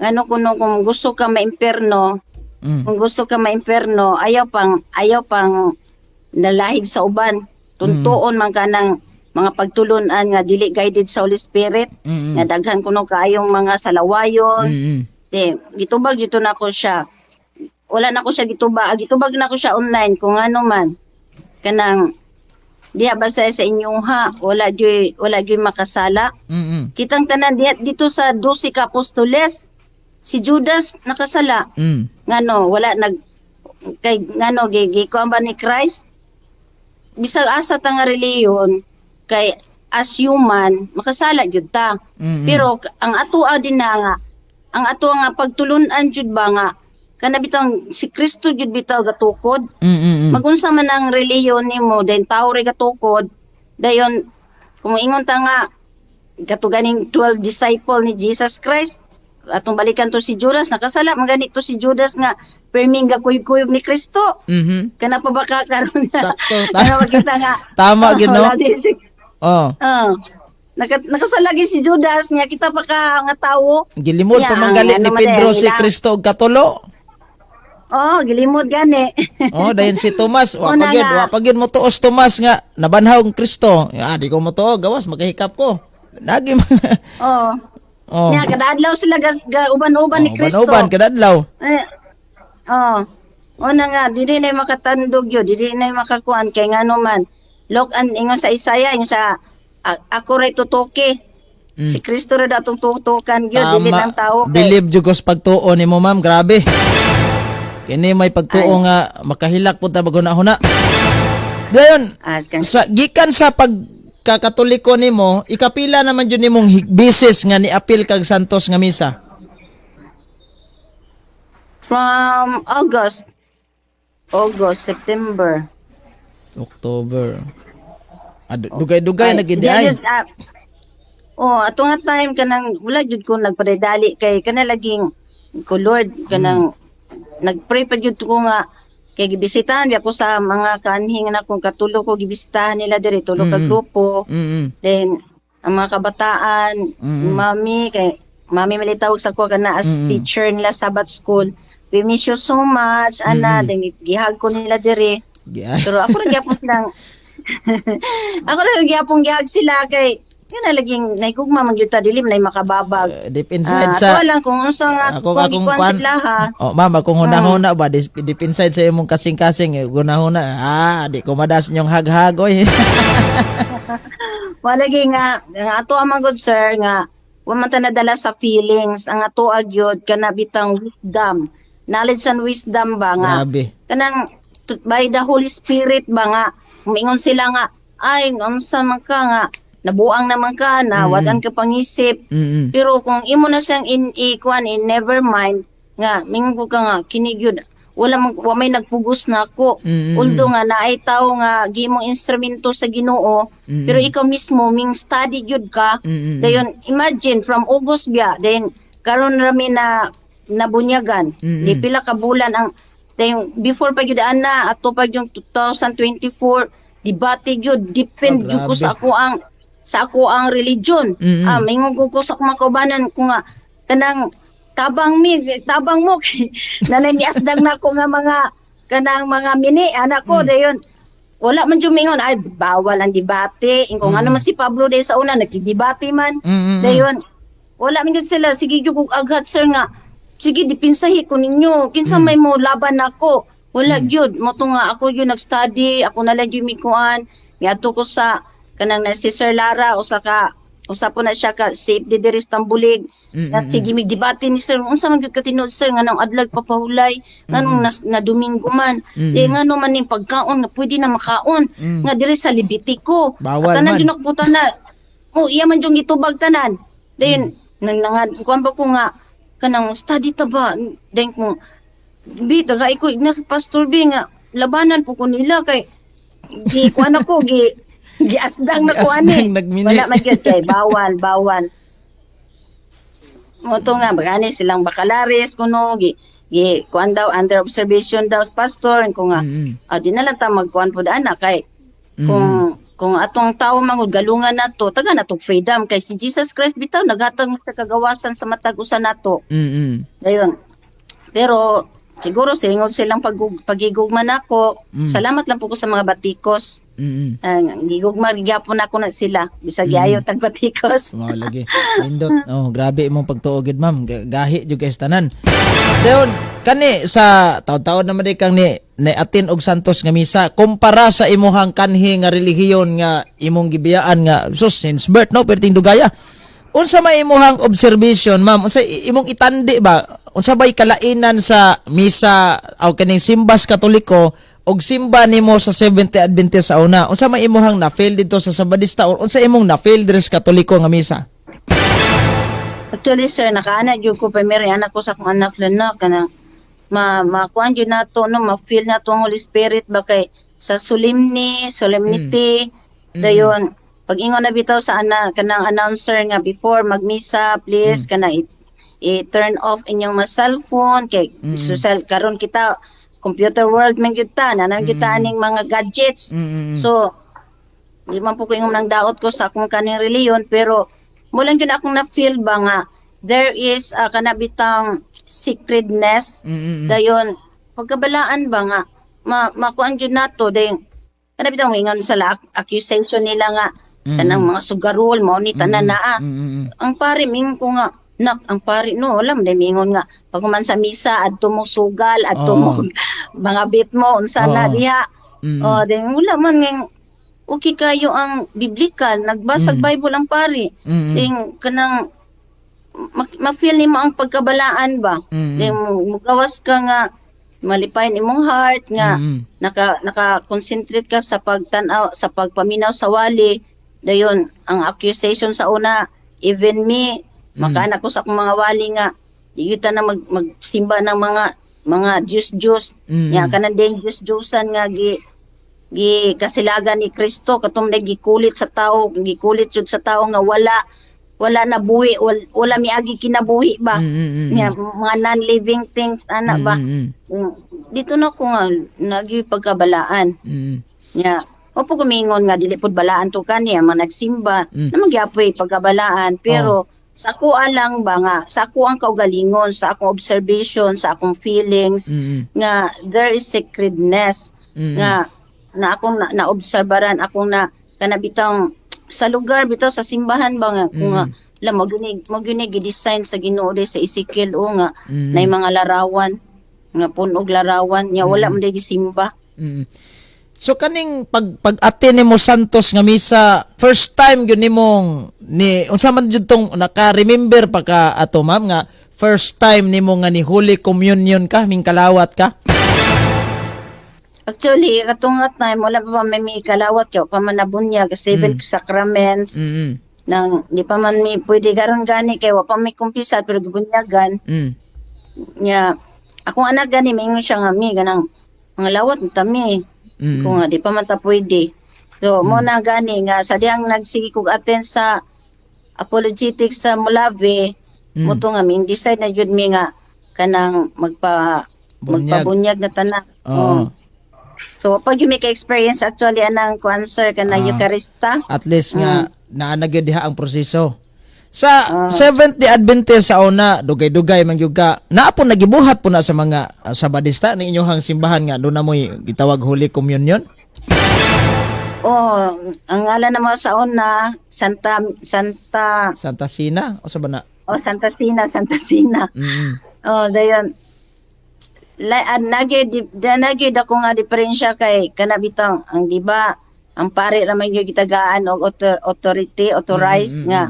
ano kuno kung gusto ka maimperno Mm. Kung gusto ka maimperno, ayaw pang nalahig sa uban. Tuntuon man ka ng mga pagtulunan nga dili guided sa Holy Spirit. Mm. Nga daghan kuno kaayong mga salawayon. Mm. Gitubag dito na ko siya. Wala na ko siya gitubag. Gitubag na ko siya online kung ano man. Kanang diha basta sa inyong ha. Wala joy makasala. Mm. Kitang tanan dito sa 12 ka apostoles. Si Judas nakasala. Mm. Ngano wala kay ngano gikuan ba ni Christ? Bisag asa ta nga reliyon kay as human makasala jud ta. Mm. Pero ang atoa din na nga ang ato nga pagtulunan jud ba nga kana bitang si Kristo jud bitaw gatukod. Mm. Magunsa man ang reliyon nimo then tao ray gatukod dayon kung ingon ta nga katuganing 12 disciple ni Jesus Christ atong balikan to si Judas nakasala man ganito si Judas nga perming gakuyog-kuyog ni Kristo. Mhm. Kana pa ba karon na? Sakto. Kana makita nga. Tama gid no? Wala si- Oh, nakasalagi si Judas niya kita pa ka nga tawo. gilimod Yeah, pa manggali ano ni man Pedro din, si nila- Kristo og katulo. Oh, gilimod gani. Oh, dayon si Tomas, wa Una pagyud, nga. wa pagyud mo tuos Tomas nga nabanhaw ang Kristo. Ah, di ko mo tuo, gawas magahikap ko. Lagi Oh. Oh. Nya kada adlaw sila uban-uban ni Kristo. Uban kada adlaw. Oh. Una nga dili na makatandog yo, dili na makakuan kay ngano man. Look an ingon sa Isaya, ingon sa ako ray tutuki. Si Kristo ra datong tutukan gyud dili ng tao. Believe jud ko sa pagtuo nimo, ma'am. Grabe. Kini may pagtuo nga makahilak pud ta maghuna-huna. Dayon sa gikan sa pagkakatoliko nimo, ikapila naman jud nimong bisis nga niapil kag Santos nga misa. From August, September. October. Dugay-dugay na gid ay. Ato nga time kanang wala jud ko nagpadali kay kana laging ko Lord kanang nagpray pa jud ko nga kay gibisitahan ako sa mga kanhing na kung katulo ko gibisitahan nila diri tulo ka grupo. Then ang mga kabataan, mami militawag sa ko kana as teacher nila Sabbath school. We miss you so much, ana, then gihag ko nila diri. Pero ako rin gyapon lang. Ako rin gyapon gihag sila kay kana laging naigugma man gyud ta dilim nay makababag. Deep inside sa lang kung unsa nga akong kuan sila ha. Oh, mama, kung hunahuna ba deep inside sa imong kasing-kasing gunahuna. Di ko madas nyong haghag oy. Walagi nga ato ang good sir nga wa man ta nadala sa feelings ang ato gyud kana bitang wisdom. Knowledge and wisdom ba nga. Grabe. Kanang by the Holy Spirit ba nga umingon sila nga ay unsa man ka nga nabuang naman ka na wadan ka pangisip. Pero kung imo na siyang in never mind nga mingon ko ka nga kini gyud wa may nagpugos na ako. Although nga naay tao nga gimong instrumento sa Ginoo, pero ikaw mismo ming study gyud ka. Dayon imagine from August biya then karon rami na nabunyagan. Di pila ka bulan ang dayon before pa gyud ana ato pa yung 2024 debate gyud depend gyud ko sa ako ang religion. Mingon ko sa mga kaubanan ko nga kanang tabang mo nanay miasdag na ko nga mga kanang mga mini anak ko dayon wala man jud mingon ay bawal ang debate kung ano man si Pablo day sa una nagdebate man dayon wala man gyud sila sige jud kog aghat sir nga sige dipinsahi ko ninyo kinsa may mo laban nako wala gyud mo to nga ako gyud nag-study ako na lang gyud mikuan miadto ko sa kanang na si Sir Lara usa po na siya ka safe diri sa Tambulig tigimig debate ni sir unsa man gyud ka tinud sir nga nang adlag papahulay nganong na Domingo man ngano man ning pagkaon nga pwede na makaon nga diri sa Libitiko bawal tanan man jud nakputanan iya man jud gitubag tanan then nang kuan ba ko nga kanang study ta ba then kung bi daga ko na sa pastor bi nga labanan po ko nila kay gi kuan ako giasdang na ko ani wala man gyud kay bawal mo to nga bagani silang bakalares kuno gi kuan daw under observation daw sa pastor ko nga di na lang ta magkuan pud ana kay kung atong tawo mangud galungan nato taga natong freedom kay si Jesus Christ bitaw naghatag sa kagawasan sa matag usa nato dayon pero siguro singod silang pagigugma nako. Salamat lang po ko sa mga batikos. Mm. Gigugma gyapon ako na sila bisag ayaw tag batikos. Mao lagi. Nindot. Oh, grabe imong pagtuogid ma'am. Gahi jud kay tanan. Dayon kani sa taon-taon naman di kang ni atin og Santos nga misa kumpara sa imuhang kanhi nga relihiyon nga imong gibiyaan nga sus since birth no perting dugaya. Unsa may imuhang observation ma'am? Unsa imong itandi ba? Unsa bay kalainan sa misa o kaning simbas Katoliko og simba nimo sa Seventh-day Adventist sa una? Unsa may imuhang na-fail dito sa Sabadista or unsa imong na-fail diri sa Katoliko nga misa? Actually sir, nakaana jud ko primary anak ko sa akong anak na kanang makuan jud nato no ma-feel nato ang Holy Spirit ba kay sa solemnity dayon pag-ingon na bitaw sa kanang announcer nga before magmisa please kana i-turn off inyong mga cellphone kay social karon kita computer world man gyud ta nanan kita aning mga gadgets so di man po ko ingon nang daot ko sa akong kaning reliyon pero mo lang gyud akong na feel ba nga there is kanabitang sacredness dayon pagkabalaan ba nga makuan jud nato ding kanabitang ingon sa accusation nila nga kanang mga sugarol mao ni tanan naa ang pare ming ko nga nak ang pare no alam day mingon nga pag man sa misa adto mo sugal adto mo mga bit mo unsa na diha then wala man ngeng okay kayo ang biblikal nagbasag Bible ang pare ding kanang ma-feel nimo ang pagkabalaan ba ding mugawas ka nga malipay imong heart nga naka-concentrate ka sa pagtan-aw sa pagpaminaw sa wali dayon ang accusation sa una even me makaanak ko sa akong mga wali nga di ta na magsimba ng mga Diyos nya kanang ding Diyos-Diyosan nga gi kasilagan ni Kristo katong gikulit sa tao gikulit jud sa tao nga wala na buhi wala miagi kinabuhi ba nya mga non-living things ana ba dito na ko nga nagi pagkabalaan nya opo kumingon nga dili pud balaan to kaniya mga nagsimba na magyapoy pagkabalaan pero sa ako lang ba nga sa ako ang kaugalingon sa akong observation sa akong feelings nga there is sacredness nga na akong naobserbaran akong na kanabitang sa lugar bitaw sa simbahan ba nga kung nga magyunig gi-design sa Ginoo sa Ezekiel o nga na mga larawan nga punog larawan nya wala man gisimba. So kaning pag-attend nimo Santos nga misa, first time gyud nimong unsa man jud tong naka-remember pa ka ato ma'am nga first time nimo nga ni Holy Communion ka, ming kalawat ka? Actually, katong nga time wala pa may kalawat kay pa man nabunyag seven sacraments. Nang di pa man mi pwede karon gani kay wa pa may kumpisat pero gibunyagan. Nya akong anak gani mingon siya nga mi ganang mga lawat tami. Kung nga di pa man ta pwede. So mo na gani nga sa diyang nagsige kog attend sa apologetics sa Molave mo to nga mi decide na jud mi nga kanang magpabunyag na tanan. So pag you make experience actually anang cancer kanang Eucharista at least nga naanagyo diha ang proseso. Sa Seventh-day Adventist sa una, dugay-dugay man gyud ka. Naa po nagibuhat po na sa mga Sabadista ni inyong simbahan nga do na moy gitawag Holy Communion. Ang ngalan naman sa una Santa Sina o sa bana? Santa Sina. Dayon nagid ako nga diferensya kay kanabitang ang diba ang pare raman yung gitagaan og authorized nga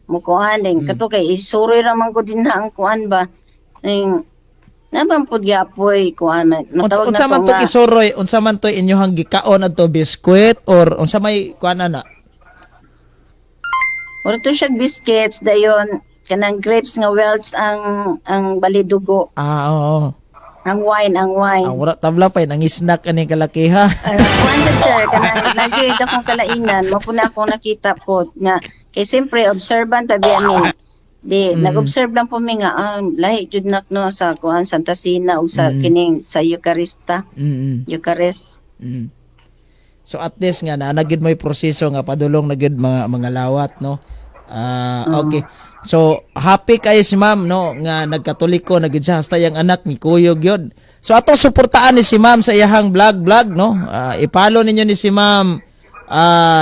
mukuan din kato kay isuroy raman ko din na ang kuan ba nabampod gyapoy kuan natawag unsa man to isuroy unsa man to inyohang gikaon adto biskwit or unsa may kuan ana or to siya biscuits dayon kanang grapes nga welts ang balidugo oo ang wine. Ang wala tabla pa nang snack ani kalakiha. Kuan sir kanang nagyud akong kalainan mo na akong nakita po nga kay siyempre observant pa biya di nag-observe lang po mi nga lahi jud nak no sa kuan Santa Sina ug sa kining sa Eucharista. Eucharist. So at least nga naanagid mo proseso nga padulong na gid mga lawat no. Okay. So happy kayo si ma'am no nga nagkatoliko na gyud siya hasta yang anak ni kuyog yun. So atong suportaan ni si ma'am sa iyahang vlog no. I-follow ninyo ni si ma'am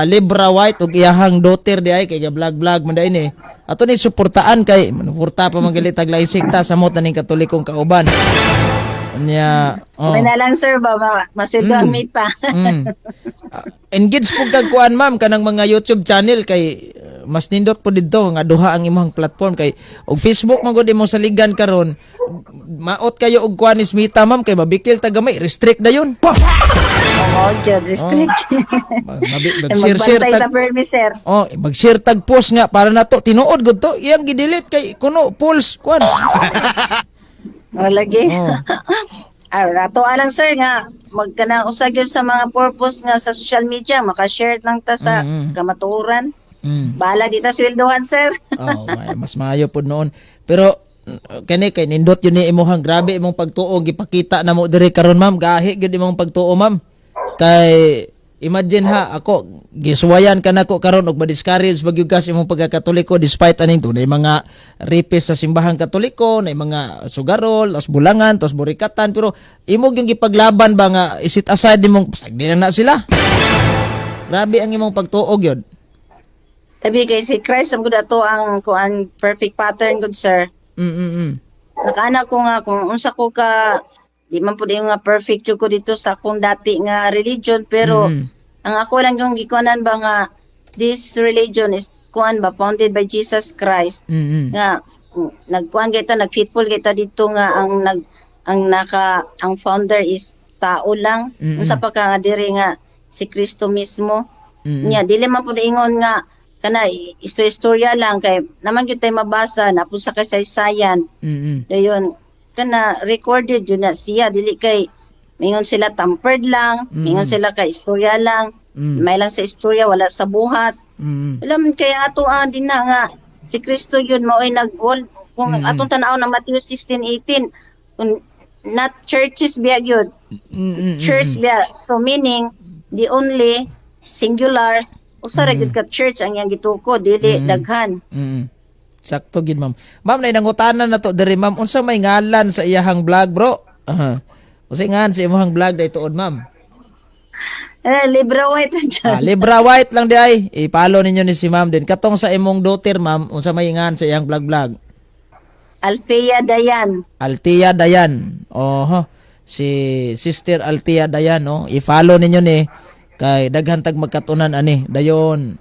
Libra White ug iyahang daughter di ay kay vlog man dai ni. Ato ni suportaan kay manupurta pa manggalitag laisikta sa mo taning katolikong kauban. Nya May na lang sir ba masido ang meet pa. Engage po kag kuan ma'am kanang mga YouTube channel kay mas nindot po didto nga duha ang imong platform kay og Facebook man gud imong saligan karon maot kayo og kuan ni Smita ma'am kay mabikil ta gamay restrict dayon. Jud restrict. Mag-share Magbantay tag ta permi sir. mag-share tag post nga para nato tinuod gud to iyang gidelete kay kuno pulse kuan. Lagi. Ato alang sir nga magkanang usag yun sa mga purpose nga sa social media maka-share lang ta sa kamatuoran. Bala di ta sweldohan sir. Mas maayo pod noon. Pero kani kay nindot yun ni imong grabe imong pagtuo gipakita na mo diri karon ma'am gahi gyud imong pagtuo ma'am. Kay imagine ha ako gisuwayan ka nako karon og ma-discourage bagyud kas imong pagkakatoliko despite aning tunay mga rapist sa simbahang katoliko na mga sugarol tos bulangan tos burikatan pero imo yung gipaglaban ba nga isit aside imong sagdi na sila. Grabe ang imong pagtuo gyud. Tabi kay si Christ ang gud ato ang kuan perfect pattern gud sir. Nakaana ko nga kung unsa ko ka di man pud nga perfect jud ko dito sa akong dati nga religion pero ang ako lang yung gikuanan ba nga this religion is kuan ba founded by Jesus Christ. Nga nagkuan kita nagfaithful kita dito nga ang founder is tao lang. Unsa pa ka nga diri nga si Kristo mismo. Nya dili man pud ingon nga kana istorya lang kay naman gyud tay mabasa na pud sa kasaysayan. Dayon kana recorded yun na siya dili kay mingon sila tampered lang, mingon sila kay istorya lang, may lang sa istorya wala sa buhat. Alam kay ato din na nga si Kristo yun mao'y nag-hold kung atong tan-aw na Matthew 16:18 kung not churches biya yun. Church biya so meaning the only singular usara gyud ka church ang yang gituko dili daghan. Sakto gid ma'am. Ma'am nay nangutanan na to diri ma'am unsa may ngalan sa iyahang vlog bro? Usa ngan sa imong vlog day tuod ma'am? Libra White dyan. Libra White lang di ay. I-follow ninyo ni si ma'am din. Katong sa imong daughter ma'am unsa may ngan sa iyang vlog? Althea Dayan. Althea Dayan. Si Sister Althea Dayan no. I-follow ninyo ni kay daghan tag magkatunan ani dayon.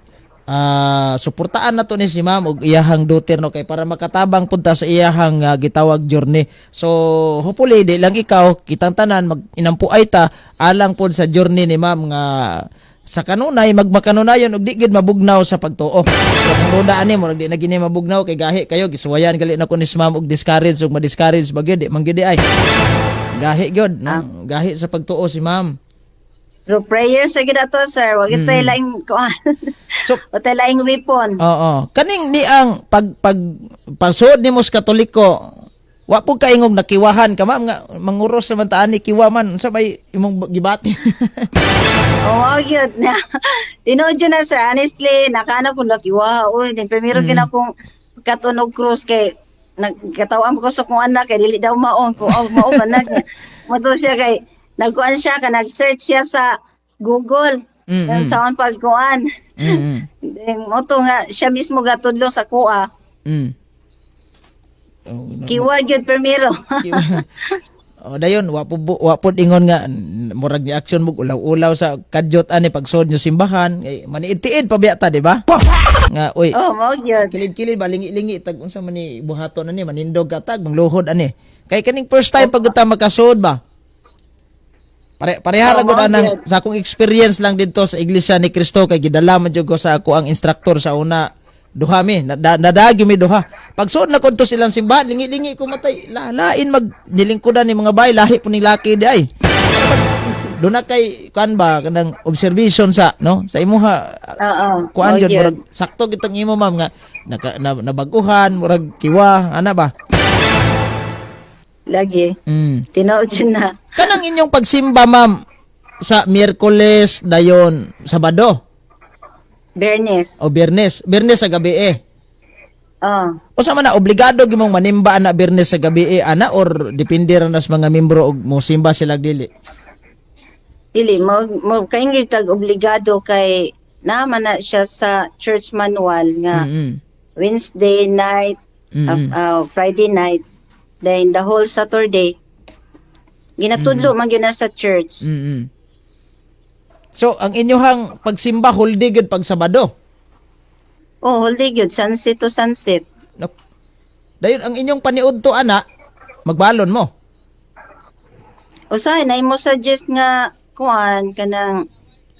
Suportaan na to ni si ma'am og iyahang daughter no kay para makatabang punta sa iyahang gitawag journey. So hopefully di lang ikaw kitang tanan mag inampuay ta alang pod sa journey ni ma'am nga sa kanunay magmakanunayon og di gid mabugnaw sa pagtuo. So kung roda ani mo di na gini mabugnaw kay gahi kayo gisuwayan gali na ko ni si ma'am og discourage og ma-discourage bagyo di man gyud ay. Gahi gyud no? Gahi sa pagtuo si ma'am. So prayer sa gid ato sir, wag tay laing kuan. So tay laing weapon. Kaning ni ang pagsuod nimo sa Katoliko, wa po kaingog nakiwahan ka ma'am nga manguros naman ta ani kiwa man unsa may imong gibati. Gyud na. Tinuod yun na sir, honestly nakana ko nakiwa oy din primero gina kong katunog cross kay nagkatawan ko sa kong anak kay dili daw maong ko mao anak niya. Motor siya kay nagkuan siya ka nag-search siya sa Google ang taon pagkuan moto nga siya mismo gatudlo sa kuha kiwa gyud primero dayon wa pod ingon nga murag ni action mo ulaw-ulaw sa kadyot ani pagsod nyo simbahan kay maniid-tiid pa biyata di ba nga oy mao gyud kilid-kilid ba lingi-lingi tag unsa man ni buhaton ani manindog katag mangluhod ani kay kaning first time pag uta makasud ba pareha ra gud anang sa akong experience lang dito sa Iglesia ni Cristo kay gidala man jud ko sa ako ang instructor sa una duha mi nadagi mi duha pagsuod na kunto silang simbahan lingi-lingi ko matay lain mag nilingkudan ni mga bay lahi po ning laki di ay do na kay kan ba kanang observation sa no sa imuha kuan jud murag sakto gitong imo ma'am nga nabaguhan murag kiwa ana ba lagi tinuod yun na kanang inyong pagsimba ma'am sa Miyerkules dayon Sabado Bernes Bernes sa gabi Oh, Usa man na obligado gimong manimba ana Biyernes sa gabi ana or depende ra nas mga membro og mo simba sila dili. dili mo kaingrid tag obligado kay naman na siya sa church manual nga Mm. Wednesday night, Mm. Friday night, then the whole Saturday. Ginatudlo man gyud na sa church. Mm. So ang inyohang pagsimba huldi gud pag Sabado. Oh, whole day gyud sunset to sunset. No. Dayon ang inyong paniudto ana magbalon mo. Usahay na imo suggest nga kuan kanang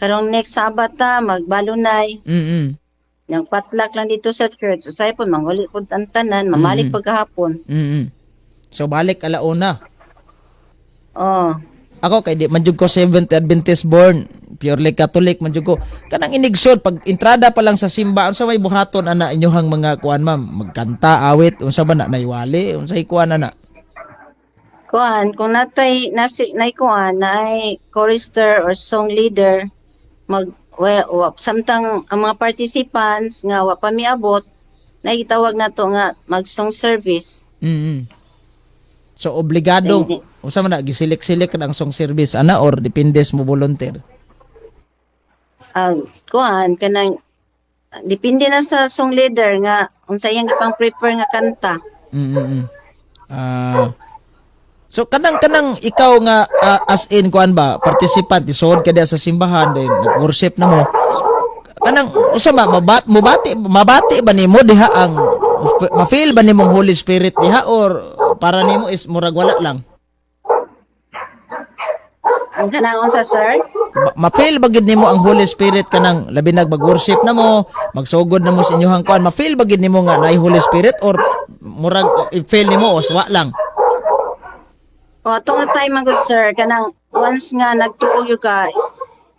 karong next Sabata magbalunay. Mm. Yang patlak lang dito sa church. Usahay po manghuli pud ang tanan, mamalik pagkahapon. Mm. So balik alauna. Oh. Ako kay di man jud ko Seventh Adventist born, purely Catholic man jud ko. Kanang inigsod pag entrada pa lang sa simba, unsa may buhaton ana inyohang mga kuan ma'am, magkanta, awit, unsa ba na naywali, unsay kuan ana? Kuan, kung nay kuan, nay chorister or song leader, samtang ang mga participants nga wa pa miabot, gitawag na to nga mag song service. Mm. So obligadong unsa man na gisilik-silik ang song service ana or depende mo volunteer? Kuan kanang depende na sa song leader nga unsa iyang ipang prepare nga kanta. Mm. So kanang ikaw nga as in kuan ba participant isod ka diha sa simbahan then nag-worship na mo. Kanang usa mabati ba nimo diha ang ma-feel ba nimong Holy Spirit diha or para nimo is murag wala lang? Ang kanang unsa sir? Ma-feel ba gid nimo ang Holy Spirit kanang labi nag mag-worship na mo, magsugod na mo sa inyohang kuan, ma-feel ba gid nimo nga naay Holy Spirit or murag i-feel nimo oswa lang? O tungod time man gud sir kanang once nga nagtuo ka,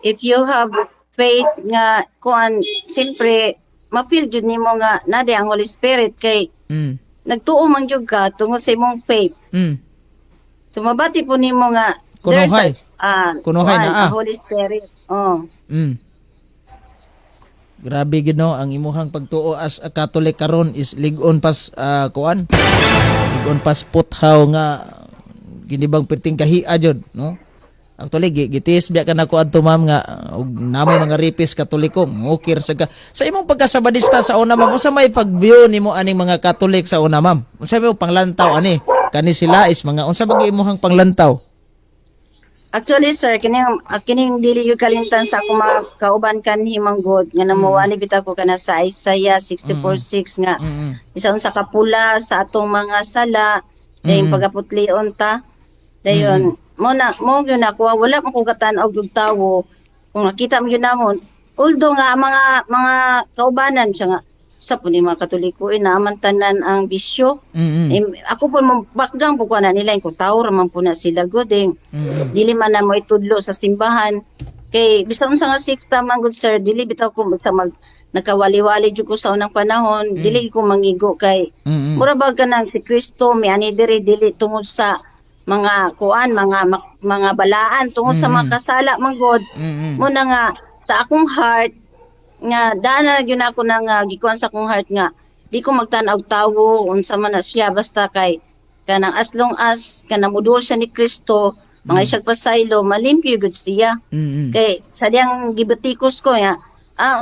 if you have faith nga kuan siyempre ma-feel jud nimo nga nade ang Holy Spirit kay Mm. nagtuo man jud ka tungod sa imong faith. Mm. So mabati po nimo nga Kunuhay. Kunuhay kuan, na, a Holy Spirit. Oh. Mm. Grabe gid no ang imuhang pagtuo as a Catholic karon is ligon pas kuan. Ligon pas puthaw nga ginibang perting kahia jud no. Actually gitis biya ka nako adto ma'am nga og namay mga ripis Katoliko ngukir sa imong pagkasabadista sa una ma'am unsa may pagview nimo aning mga Katolik sa una ma'am? Unsa may panglantaw ani? Kani sila is mga unsa ba imuhang panglantaw? Actually sir kining dili yung kalimtan sa akong mga kauban kanhi manggod nga namuwali bitaw ko kana sa Isaiah 64:6 nga isa unsa ka pula sa atong mga sala dayon pagaputlion ta dayon mo gyud ako wala man ko katan-og og tawo kung nakita mo gyud namon although nga mga kaubanan siya nga sa po ni mga Katoliko naaman tanan ang bisyo. Ako po bakgang po na nila kung tao raman po na sila goding dili man na mo itudlo sa simbahan kay bisan unsa nga sixta man good sir dili bitaw ko sa nagkawali-wali jud ko sa unang panahon dili ko mangigo kay mura ba kanang si Kristo miani diri dili tungod sa mga kuan mga balaan tungod sa mga kasala man god mo na nga sa akong heart nga dana gyud ako nang gikuan sa akong heart nga di ko magtan-og tawo unsa man na siya basta kay kanang as long as kanang mudul siya ni Kristo mga isag pasaylo malimpyo gud siya kay sa diyang gibatikos ko ya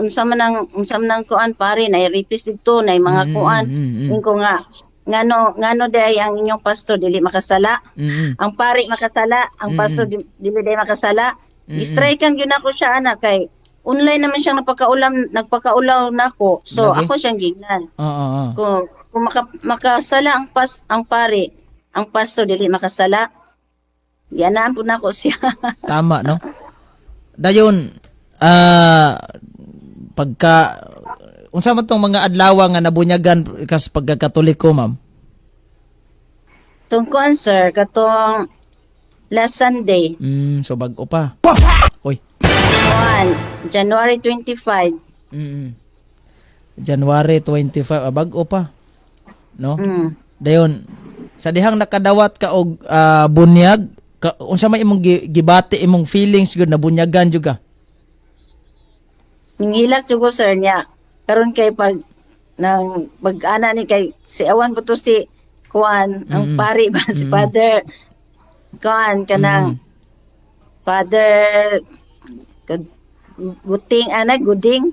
unsa man nang kuan pare na ripis dito na mga kuan ko nga ngano day ang inyong pastor dili makasala ang pare makasala ang pastor dili day makasala i-strikean gyud ako siya ana kay online naman siyang nagpakaulaw nako so Lagi? ako siyang gignan kung makasala ang pare ang pastor dili makasala yanaan po nako siya. Tama no. Dayon pagka unsa man tong mga adlaw nga nabunyagan kas pagkakatoliko ma'am? Tungkuan sir katong last Sunday So bag-o pa. Hoy. January 25. January 25 bag-o pa. No? Dayon sa dihang nakadawat ka og bunyag unsa may imong gibati imong feelings gud nabunyagan jud ka? Ningilak jud ko sir niya karon kay pag nang mag-ana ni kay si awan po to si Kuan ang pari ba si Father Kuan kanang Father Guting anak Guding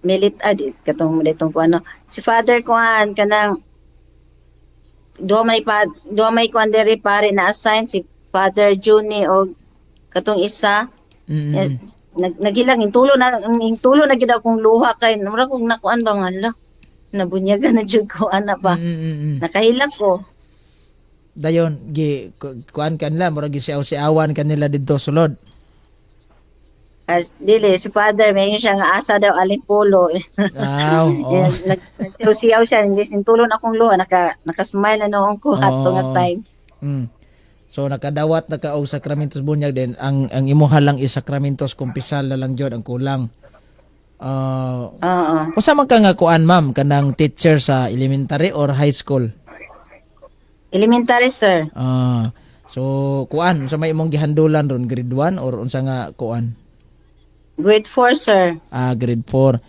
milit katong militong Kuan no si Father Kuan kanang duha may Kuan diri pari na assign si Father Juni o katong isa nagilang intulo na gid akong luha kay mura kong nakuan ba nga la nabunyagan na jud ko ana pa nakahilak ko dayon kuan kanila murag gisiaw-siawan kanila didto sulod. as dili si Father may siya nga asa daw alipulo Wow. Oh. nagsiyaw siya hindi intulon akong luha nakasmile na noong ko hato nga time. So nakadawat na ka og sakramentos bunyag din ang imuha lang is sakramentos kumpisal na lang jud ang kulang. Usa man ka nga kuan ma'am kanang teacher sa elementary or high school? Elementary sir. So kuan unsa may imong gihandulan ron grade 1 or unsa nga kuan? Grade 4 sir. Grade 4.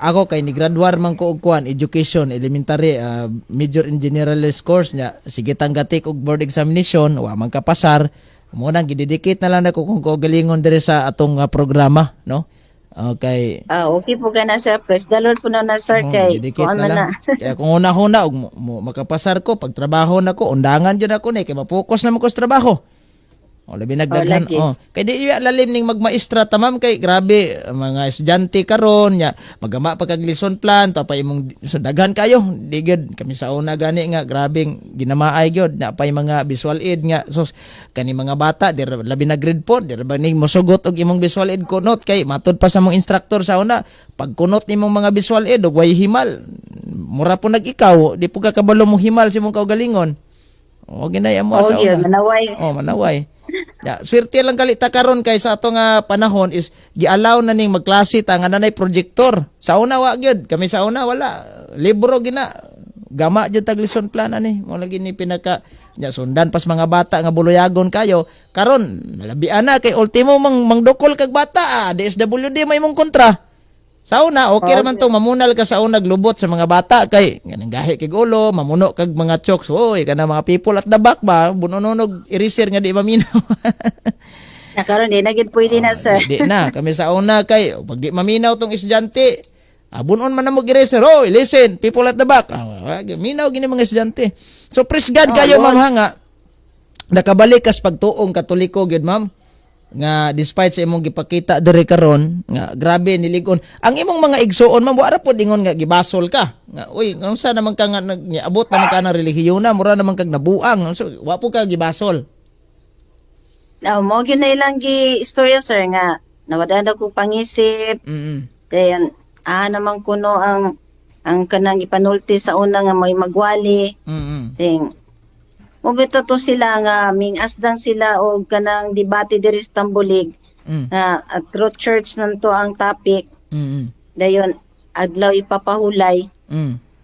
Ako kay ni graduar man ko og kuan education elementary major in generalist course nya sige tanggatik og board examination wa man ka pasar mo nang gidedicate na lang nako kung galingon diri sa atong programa no. Okay. Okay po kana sir. Praise the Lord po na sir kay kuan man na. Kaya kung una-una og makapasar ko pag trabaho nako undangan jud ako ni kay ma-focus na mo ko sa trabaho. Labi nagdaghan. Kay di lalim ning magmaestra tamam kay grabe mga estudyante karon nya magama pa kag lesson plan tapay imong daghan kayo. Digid kami sa una gani nga grabeng ginamaay gyud na pay mga visual aid nga sus kani mga bata dir labi na grade 4 dir ba ning mosugot og imong visual aid kunot kay matud pa sa mong instructor sa una pag kunot nimong mga visual aid og way himal mura po nag-ikaw di po ka kabalo mo himal sa imong kaugalingon. Ginaya mo sa una. Manaway. Swerte lang kalita karon kay sa ato nga panahon is gi-allow na ning magklase ta nga nanay projector. Sa una wa gyud, kami sa una wala. Libro gina. Gama jud tag lesson plan ani. Mo lagi ni pinaka nya sundan pas mga bata nga buloyagon kayo. Karon labian na kay ultimo mangdukol kag bata. DSWD may mong kontra. Sa una, okay naman to mamunal ka sa una glubot sa mga bata kay ganang gahi kay ulo, mamuno kag mga chokes. Oy, kana mga people at the back ba, bunononog eraser nga di maminaw. Karon di na gid pwede na sir. Di na kami sa una kay pag di maminaw tong estudyante, bunon man na mo eraser. Oy, listen, people at the back. Minaw gini mga estudyante. So praise God kayo ma'am nga. Nakabalik kas pagtuong Katoliko gyud ma'am. Nga despite sa imong gipakita diri karon nga grabe niligon ang imong mga igsuon man wala pod ingon nga gibasol ka nga uy unsa naman ka nga abot naman ka ng relihiyon na mura naman kag nabuang so wa po ka gibasol. Mo gyud na ilang gi istorya sir nga nawadan ko pangisip then naman kuno ang kanang ipanulti sa una nga may magwali then mubito to sila nga mingasdang sila og kanang debate diri sa Tambulig nga Truth Church nanto ang topic. Dayon adlaw ipapahulay.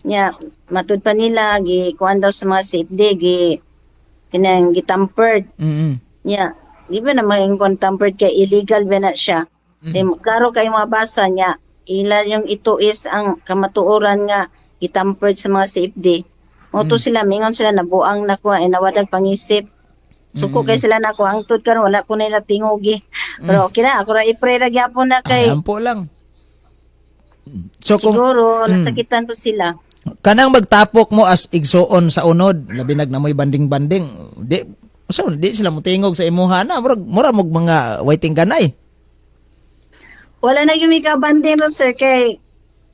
Nya matud pa nila gi kuan daw sa mga CFD gi kanang gitampered. Nya di ba na mga tampered kay illegal ba na siya. Klaro kay mga basa niya ila yung ito is ang kamatuoran nga gitampered sa mga CFD. Moto sila mingon sila nabuang nako ay nawadag pangisip. Suko kay sila nako ang tud karon wala ko nila tingugi. Pero okay na ako ra i-pray ra gyapon na kay. Ampo lang. So siguro nasakitan po sila. Kanang magtapok mo as igsuon sa unod, labi nagnamoy banding-banding. Di sila motingog sa imuha na mura mo mga waiting ganay. Wala na gyud mi ka banding ron sir kay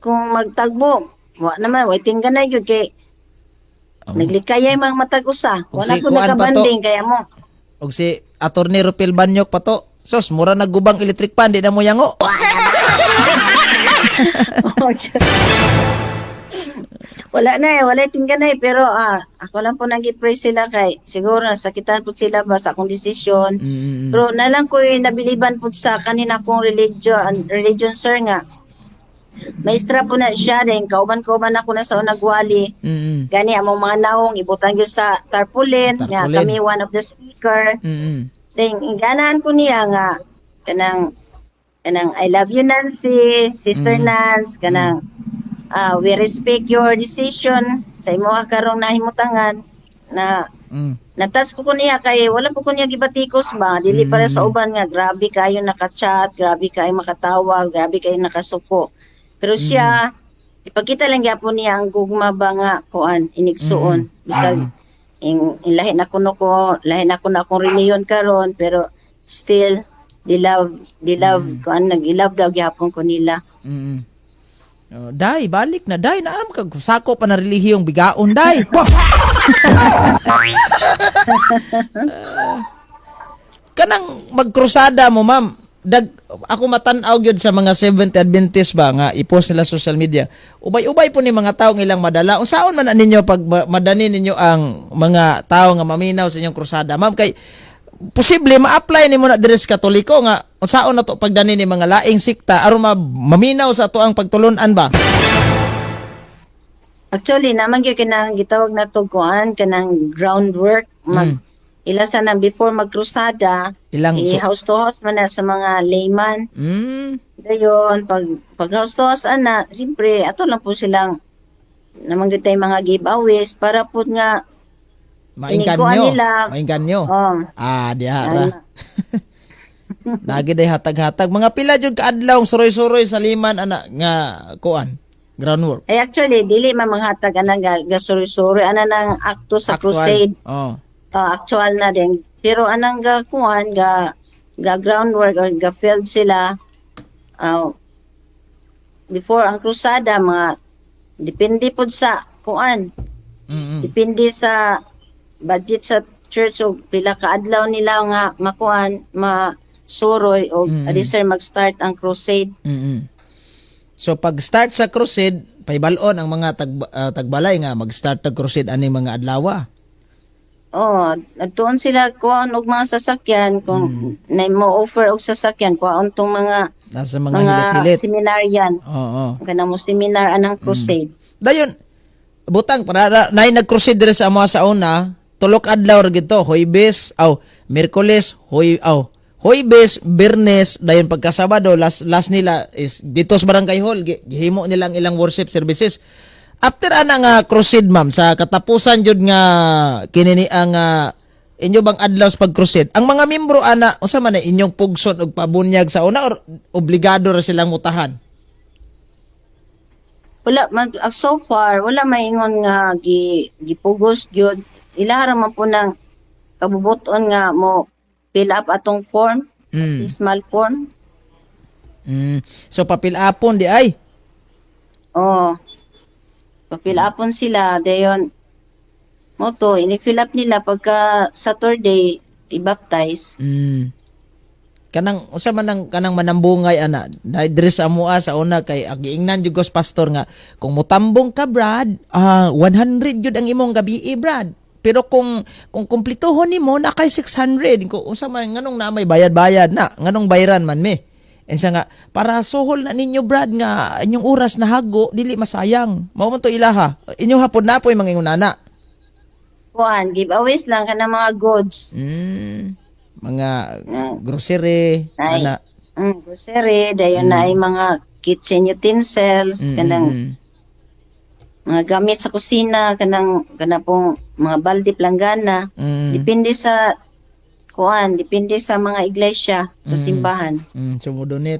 kung magtagbo, wa naman waiting ganay gyud kay naglikayay mga matag usa. Wala po nakabanding kaya mo. Og si Attorney Rupil Banyok pa to. Sos, mura naggubang electric pan, di na mo yango. Wala tingganay pero ako lang po nag-pray sila kay siguro nasakitan po sila ba sa akong desisyon. Pero nalang ko nabiliban po sa kanina kong religion sir nga. Maestra po na siya din, kauban-kauban ako na sa nagwali. Gani among mga naong ibutang yun sa tarpaulin. Nga kami one of the speaker. Then, ganaan ko niya nga kanang kanang I love you Nancy, Sister Nance, kanang we respect your decision sa imo karong nahimutangan na Mm. natas ko niya kay wala po ko niya gibatikos ba dili para sa uban nga grabe kayo nakachat, grabe kayo makatawag, grabe kayo nakasuko. Pero siya ipakita lang gyapon niya ang gugma ba nga kuan inigsuon bisag lahi na kuno ko lahi na kuno akong reliyon karon pero still di love kuan nag-ilove daw gyapon ko nila. Mm. Oh, day, balik na. Day, naam kag sako pa na relihiyong bigaon, day. Kanang magkrusada mo, ma'am. Ako matanaw gyud sa mga Seventh Adventist ba nga i-post nila sa social media. Ubay-ubay po ni mga tao ng ilang madala. Unsaon man na ninyo pag madani ninyo ang mga tao nga maminaw sa inyong krusada, ma'am? Kay posible ma-apply nimo na diri sa Katoliko nga unsaon na to pagdani ni mga laing sikta aron maminaw sa ato ang pagtulunan ba? Actually naman gyud kanang gitawag na to kuan kanang groundwork ila sa nang before magkrusada house to house man na sa mga layman. Dayon pag house to house ana siyempre ato lang po silang namang gyud tay mga giveaways para pud nga Mainggan nyo. Dihara. Lagi day hatag-hatag. Mga pila jud kaadlaw suroy-suroy sa liman ana nga kuan. Groundwork. Ay actually dili man manghatag ana ga suroy-suroy ana nang akto sa crusade. Actual na din. Pero anang ga kuan ga groundwork or ga field sila before ang krusada mga depende pod sa kuan. Depende sa budget sa church o pila ka adlaw nila nga makuan masuroy o sir mag-start ang crusade. So pag start sa crusade paibalon ang mga tagbalay nga mag-start ang crusade ani mga adlaw. Nagtuon sila kuan og mga sasakyan kung na mo offer og sasakyan kuan tong mga nasa mga hilit-hilit seminaryan. Kana mo seminar anang crusade. Dayon butang para nay nag-crusade diri sa mga sa una. Tulok adlaw ra gito, Huwebes, Miyerkules, Huwebes, Biyernes, dayon pagka Sabado, last nila is dito sa Barangay Hall, gihimo nilang ilang worship services. After ana nga crusade, ma'am, sa katapusan jud nga kinini ang inyo bang adlaw sa pag-crusade. Ang mga membro ana, unsa man inyong pugson og pabunyag sa una or obligado ra silang mutahan? Wala so far wala maingon nga gipugos jud. Ilahara man po ng kabubuton nga mo fill up atong form, small form. So papil upon di ay? Papil upon sila dayon mo to ini-fill up nila pagka Saturday i-baptize. Kanang usa man nang kanang manambungay ana diri sa amoa sa una kay agiingnan jud gos pastor nga kung motambong ka Brad 100 jud ang imong gabi Brad. Pero kung kumplituhon nimo na kay 600 ko unsa man nganong na may bayad-bayad na nganong bayaran man me. Ensa nga para suhol na ninyo Brad nga inyong oras na hago dili masayang. Mao man to ilaha. Inyo hapon na poy mangingunana. Kuan giveaways lang kana mga goods. Mga grocery ana. Grocery dayon na ay mga kitchen utensils kanang mga gamit sa kusina kanang pong mga balde planggana depende sa kuan depende sa mga iglesia sa simbahan sumudonit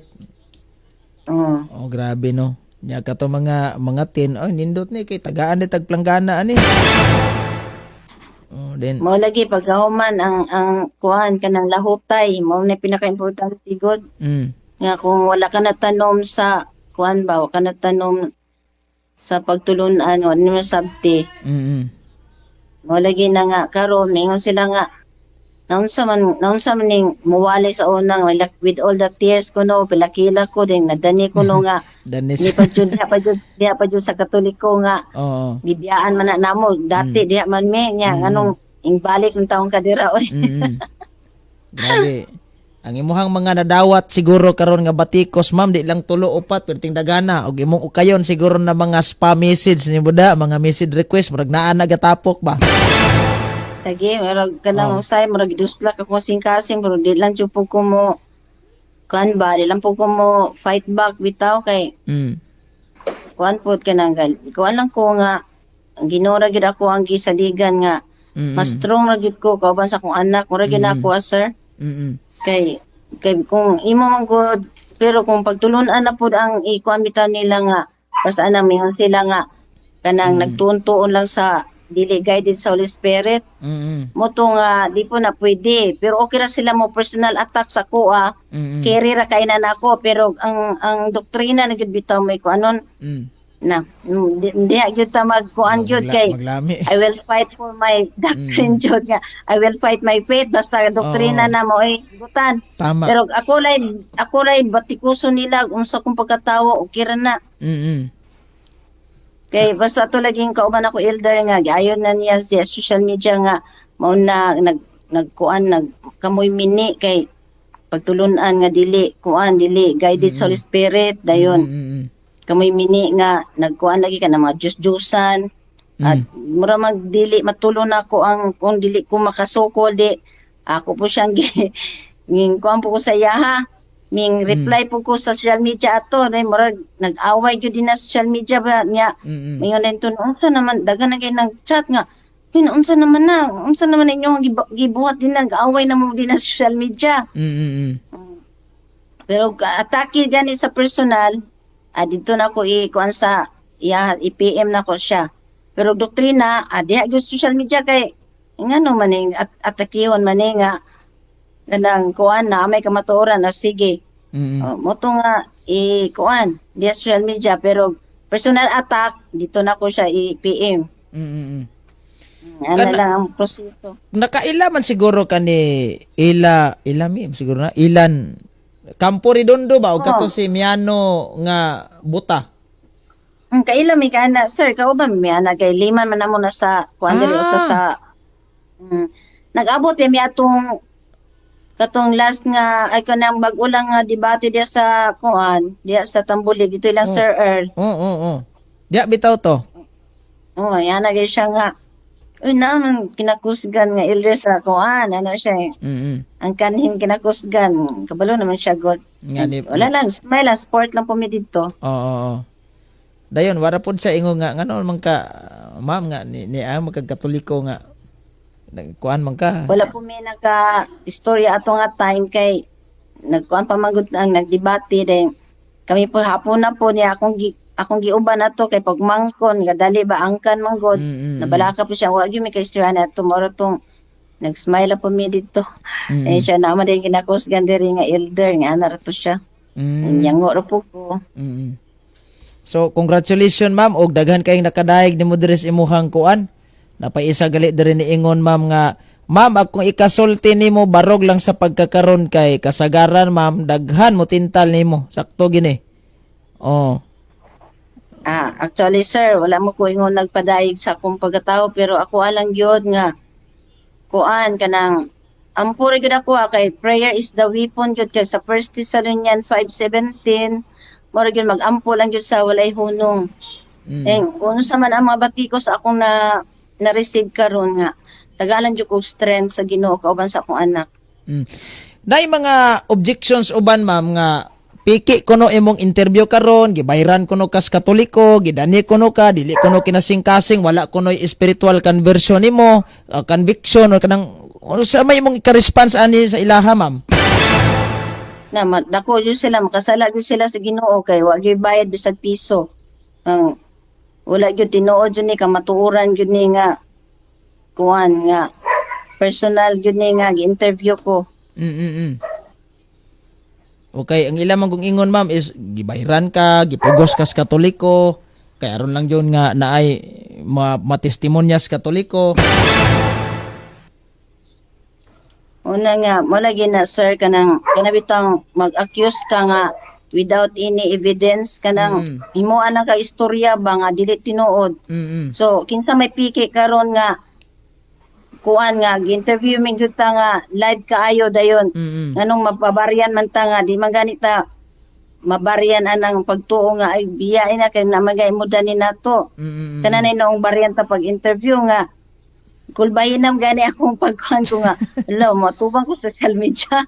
grabe no nya ka to mga tin nindot ni kay tagaan ni tagplanggana ani then mo lagi pagkahuman ang kuan kanang lahutay mo na pinaka-importante god nga kung wala ka na tanom sa kuan ba wala ka na tanom sa pagtulunan o ano sabti. Mo lagi na nga karon mingon sila nga naunsa man ning muwalay sa unang with all the tears ko no pilakila ko din nadani ko no nga di pa jud sa Katoliko nga bibiyaan man na namo dati diha man me nya nganong ingbalik ng taong kadira oy. Grabe. Ang imuhang mga nadawat siguro karon nga batikos ma'am di lang tulo upat perting dagana og imong ukayon siguro na mga spam message ni buda mga message request murag naa nagatapok ba. Lagi murag kanang usay murag dusla ka kung singkasing pero di lang jud ko mo kuan ba di lang po ko mo fight back bitaw kay Mm. kuan po ka nang kuan lang ko nga ginora gid ako ang gisaligan nga mas Mm. strong ra gid ko kauban sa akong anak mura gid ako sir Mm. kay kung imo man gud pero kung pagtulunan na pud ang ikuan bitaw nila nga basta na mingon sila nga kanang nagtuon-tuon lang sa dili guided sa Holy Spirit Mm. mo to nga di po na pwede pero okay ra sila mo personal attack sa kuha Mm. carry ra kay na nako pero ang doktrina na gid bitaw may kuanon Mm. na hindi gyud ta magkuan gyud kay Maglami. I will fight for my doctrine jud nga I will fight my faith basta doktrina Oo. na mo ay gutan Tama. pero ako lay batikuso nila unsa kung pagkatawo okay ra na Mm. kay basta to laging kauban ako elder nga giayon na niya sa social media nga mao na nagkuan nagkamoy mini kay pagtulunan nga dili kuan dili guided sa Holy Spirit dayon Mm. kamoy mini nga nagkuan lagi ka na mga juice-juicean at mura magdili matulon ako ang kung dili ko makasukol di ako po siyang nging kuan po ko sa yaha ming reply po ko sa social media ato na mura nag-away gyud din na social media ba niya Mm. mayon din to unsa naman dagan na kay nag-chat nga unsa naman inyong gibuhat din nag-away na mo din na social media Mm. pero atake gani sa personal dito na ko ikuan sa i-PM na ko siya. Pero doktrina, diha gyud social media kay ngano man atakihon man nga ganang kuan na may kamatuoran na sige. Mm. Mo to nga kuan diha social media pero personal attack dito na ko siya i-PM. Mm. Ano lang ang proseso. Nakaila man siguro kani ilami siguro na ilan Campo Redondo ba o kato si Miano nga buta. Kaila mi kana sir kauban mi ana kay lima man namo na sa kuan diri usa sa nag-abot mi atong katong last nga ay kanang bag-ulang nga debate diya sa kuan diya sa Tambulig dito lang Sir Earl. Oo. Diya bitaw to. Yan na gyud siya nga naman kinakusgan nga elder sa kuan ano siya Mm. ang kanhin kinakusgan kabalo naman siya god. Nga ni Wala lang smile lang sport lang po mi dito. Oo. Dayon wara pod sa ingo nga ngano man ka ma'am nga ni magkakatoliko nga kuan man ka. Wala po may naka istorya ato nga time kay nagkuan pa magud ang nagdebate din kami po hapon na po niya akong giuban ato kay pagmangkon gadali ba angkan manggod nabalaka po siya wa gyud mi kay istorya na tomorrow tong nag-smile po mi dito eh siya na din kinakusgan diri nga elder nga ana ra to siya yango ra po ko. So congratulations ma'am og daghan kayong nakadaig nimo diri sa imuhang kuan. Napaisa gali diri ni ingon ma'am nga ma'am akong ikasulti nimo barog lang sa pagkakaron kay kasagaran ma'am daghan mo tintal nimo sakto gini. Oh. Actually sir wala mo ko ingon nagpadaig sa akong pagkatao pero ako alang gyud nga kuan kanang ampure gyud ako kay prayer is the weapon gyud kay sa 1 Thessalonians 5:17 mura gyud mag-ampo lang gyud sa walay hunong. Kung sa man ang mga batikos akong na-receive karon nga tagalan jud ko strength sa Ginoo kauban sa akong anak. Nay mga objections uban ma'am nga piki kuno imong interview karon gibayran kuno kas Katoliko gidani kuno ka dili kuno kinasing-kasing wala kuno spiritual conversion nimo conviction or kanang sa may imong ika-response ani sa ilaha ma'am. Na dako jud sila makasala jud sila sa Ginoo kay wa gyud bayad bisag piso. Ang wala gyud tinuod jud ni kamatuoran gyud ni nga kuan nga personal gyud ni nga gi-interview ko. Okay, ang ilang man kong ingon ma'am is gibayran ka, gipugos kas Katoliko, kay aron lang yun nga naay matestimonyas Katoliko. Una nga, wala na sir kanang kanabitang mag-accuse ka nga without any evidence kanang himuan na ka istorya ba nga dili tinuod. So kinsa may piki karon nga kuan nga gi-interview mi gyud ta nga live kaayo dayon. Nganong mapabaryan man ta nga di man ganita mabaryan anang pagtuo nga ay biyain na kay namagay mo dani nato. Kananay noong baryan ta pag-interview nga kulbayin nam gani akong pagkuhan ko nga hello matubang ko sa social media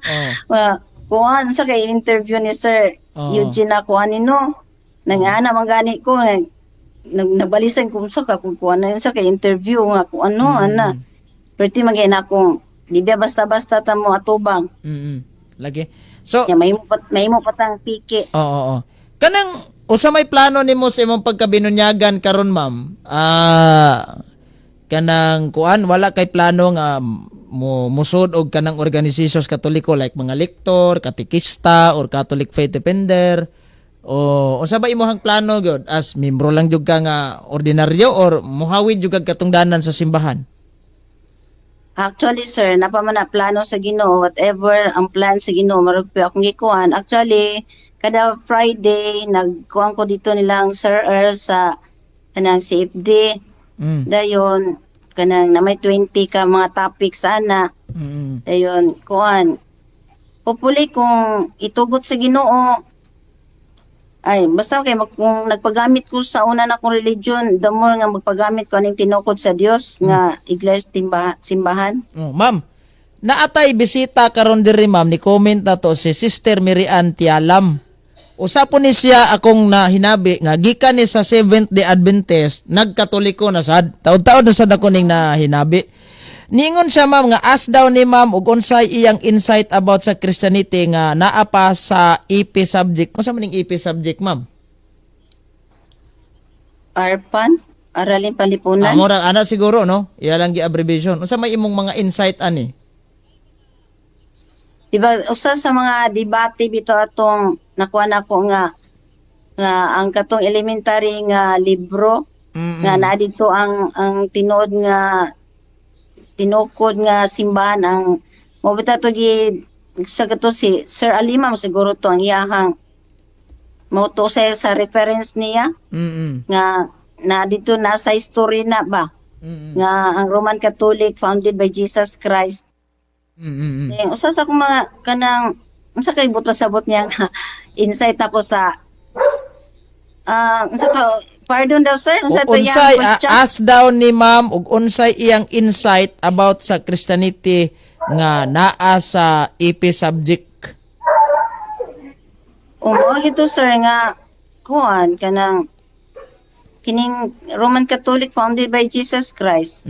kuan sa kay interview ni Sir Oo. Eugene na kuan nino. Nangana man gani ko nagbalisan kung sa ka kung kuan na yun sa kay interview nga kung ano ana. Perti man gyud akong libya basta-basta ta mo atubang. Lagi. So, Ya may mo patang piki. oo. Kanang usa may plano nimo sa imong pagkabinunyagan karon ma'am? Kanang kuan wala kay plano nga musud og kanang organisasyon katoliko like mga lektor, katekista or Catholic faith defender o unsa ba imong plano gyud as membro lang jud ka nga ordinaryo or muhawid jud kag katungdanan sa simbahan? Actually, sir, napamana plano sa Ginoo, whatever ang plan sa Ginoo, marugpi akong gikuan. Actually, kada Friday, nagkuhan ko dito nilang Sir Earl sa kanang CFD. Dayon, kanang na may 20 ka mga topics sana. Dayon, kuan. Hopefully, kung itugot sa Ginoo, ay, basta kay kung nagpagamit ko sa una na kong religion, the more nga magpagamit ko aning tinukod sa Dios nga iglesia simbahan. Ma'am, naatay bisita karon diri ma'am ni comment na to si Sister Miriam Tialam. Usapon ni siya akong hinabi nga gikan ni sa Seventh-day Adventist, nagkatoliko na sad. Taud-taud na sad ako ning hinabi. Ningon siya ma'am nga as daw ni ma'am ug unsay iyang insight about sa Christianity nga naa pa sa EP subject. Unsa man ning EP subject ma'am? ARPAN, Aralin Palipunan. Mura ana siguro no. Iya lang gi abbreviation. Unsa may imong mga insight ani? Diba, usa sa mga debate bito atong nakuha nako nga ang katong elementary nga libro nga naa dito ang tinuod nga tinukod nga simbahan ang mobita to gi sa kato si Sir Alima siguro to ang iyahang moto sa reference niya nga na dito na sa history na ba nga ang Roman Catholic founded by Jesus Christ. Usa sa akong mga kanang unsa kay buto-sabot niya nga insight tapos sa unsa to pardon daw sir unsa to unsay yang question as daw ni ma'am ug unsay iyang insight about sa Christianity nga naa sa EP subject? Ito sir nga kuan kanang kining Roman Catholic founded by Jesus Christ.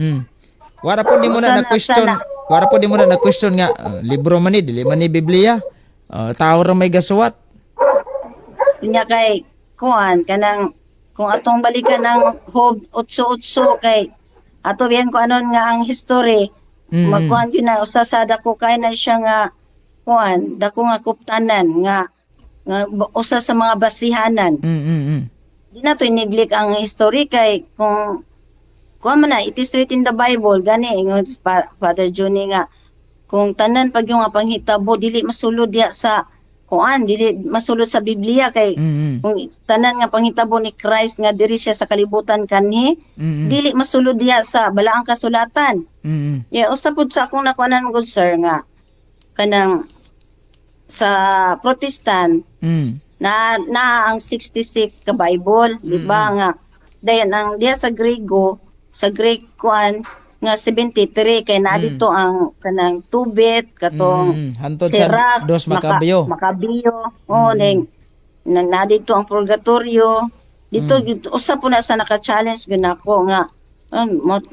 Wala po di mo na question. Wala po di mo na question nga libro man ni dili man ni Biblia. Tao ra may gasuwat. Kunya kay kuan kanang kung atong balikan ng Job 8:8 kay ato biyan ko anon nga ang history magkuan gyud na usa sa dako kay na siya nga kuan dako nga kuptanan nga usa sa mga basihanan. Di na to neglect ang history kay kung kuan man na it is written in the Bible gani ingon Father Johnny nga kung tanan pag yung nga panghitabo dili masulod diya sa kuan dili masulod sa Biblia kay kung tanan nga panghitabo ni Christ nga diri siya sa kalibutan kanhi dili masulod diya sa balaang kasulatan. Usa pud sa akong nakuanan good sir nga kanang sa Protestant na ang 66 ka Bible di ba nga dayon ang diya sa Greek kuan nga 73 kay na dito ang kanang tubit katong hantod Sirach, sa dos Makabyo. ning na dito ang purgatorio dito usa po na sa naka-challenge gyud nako nga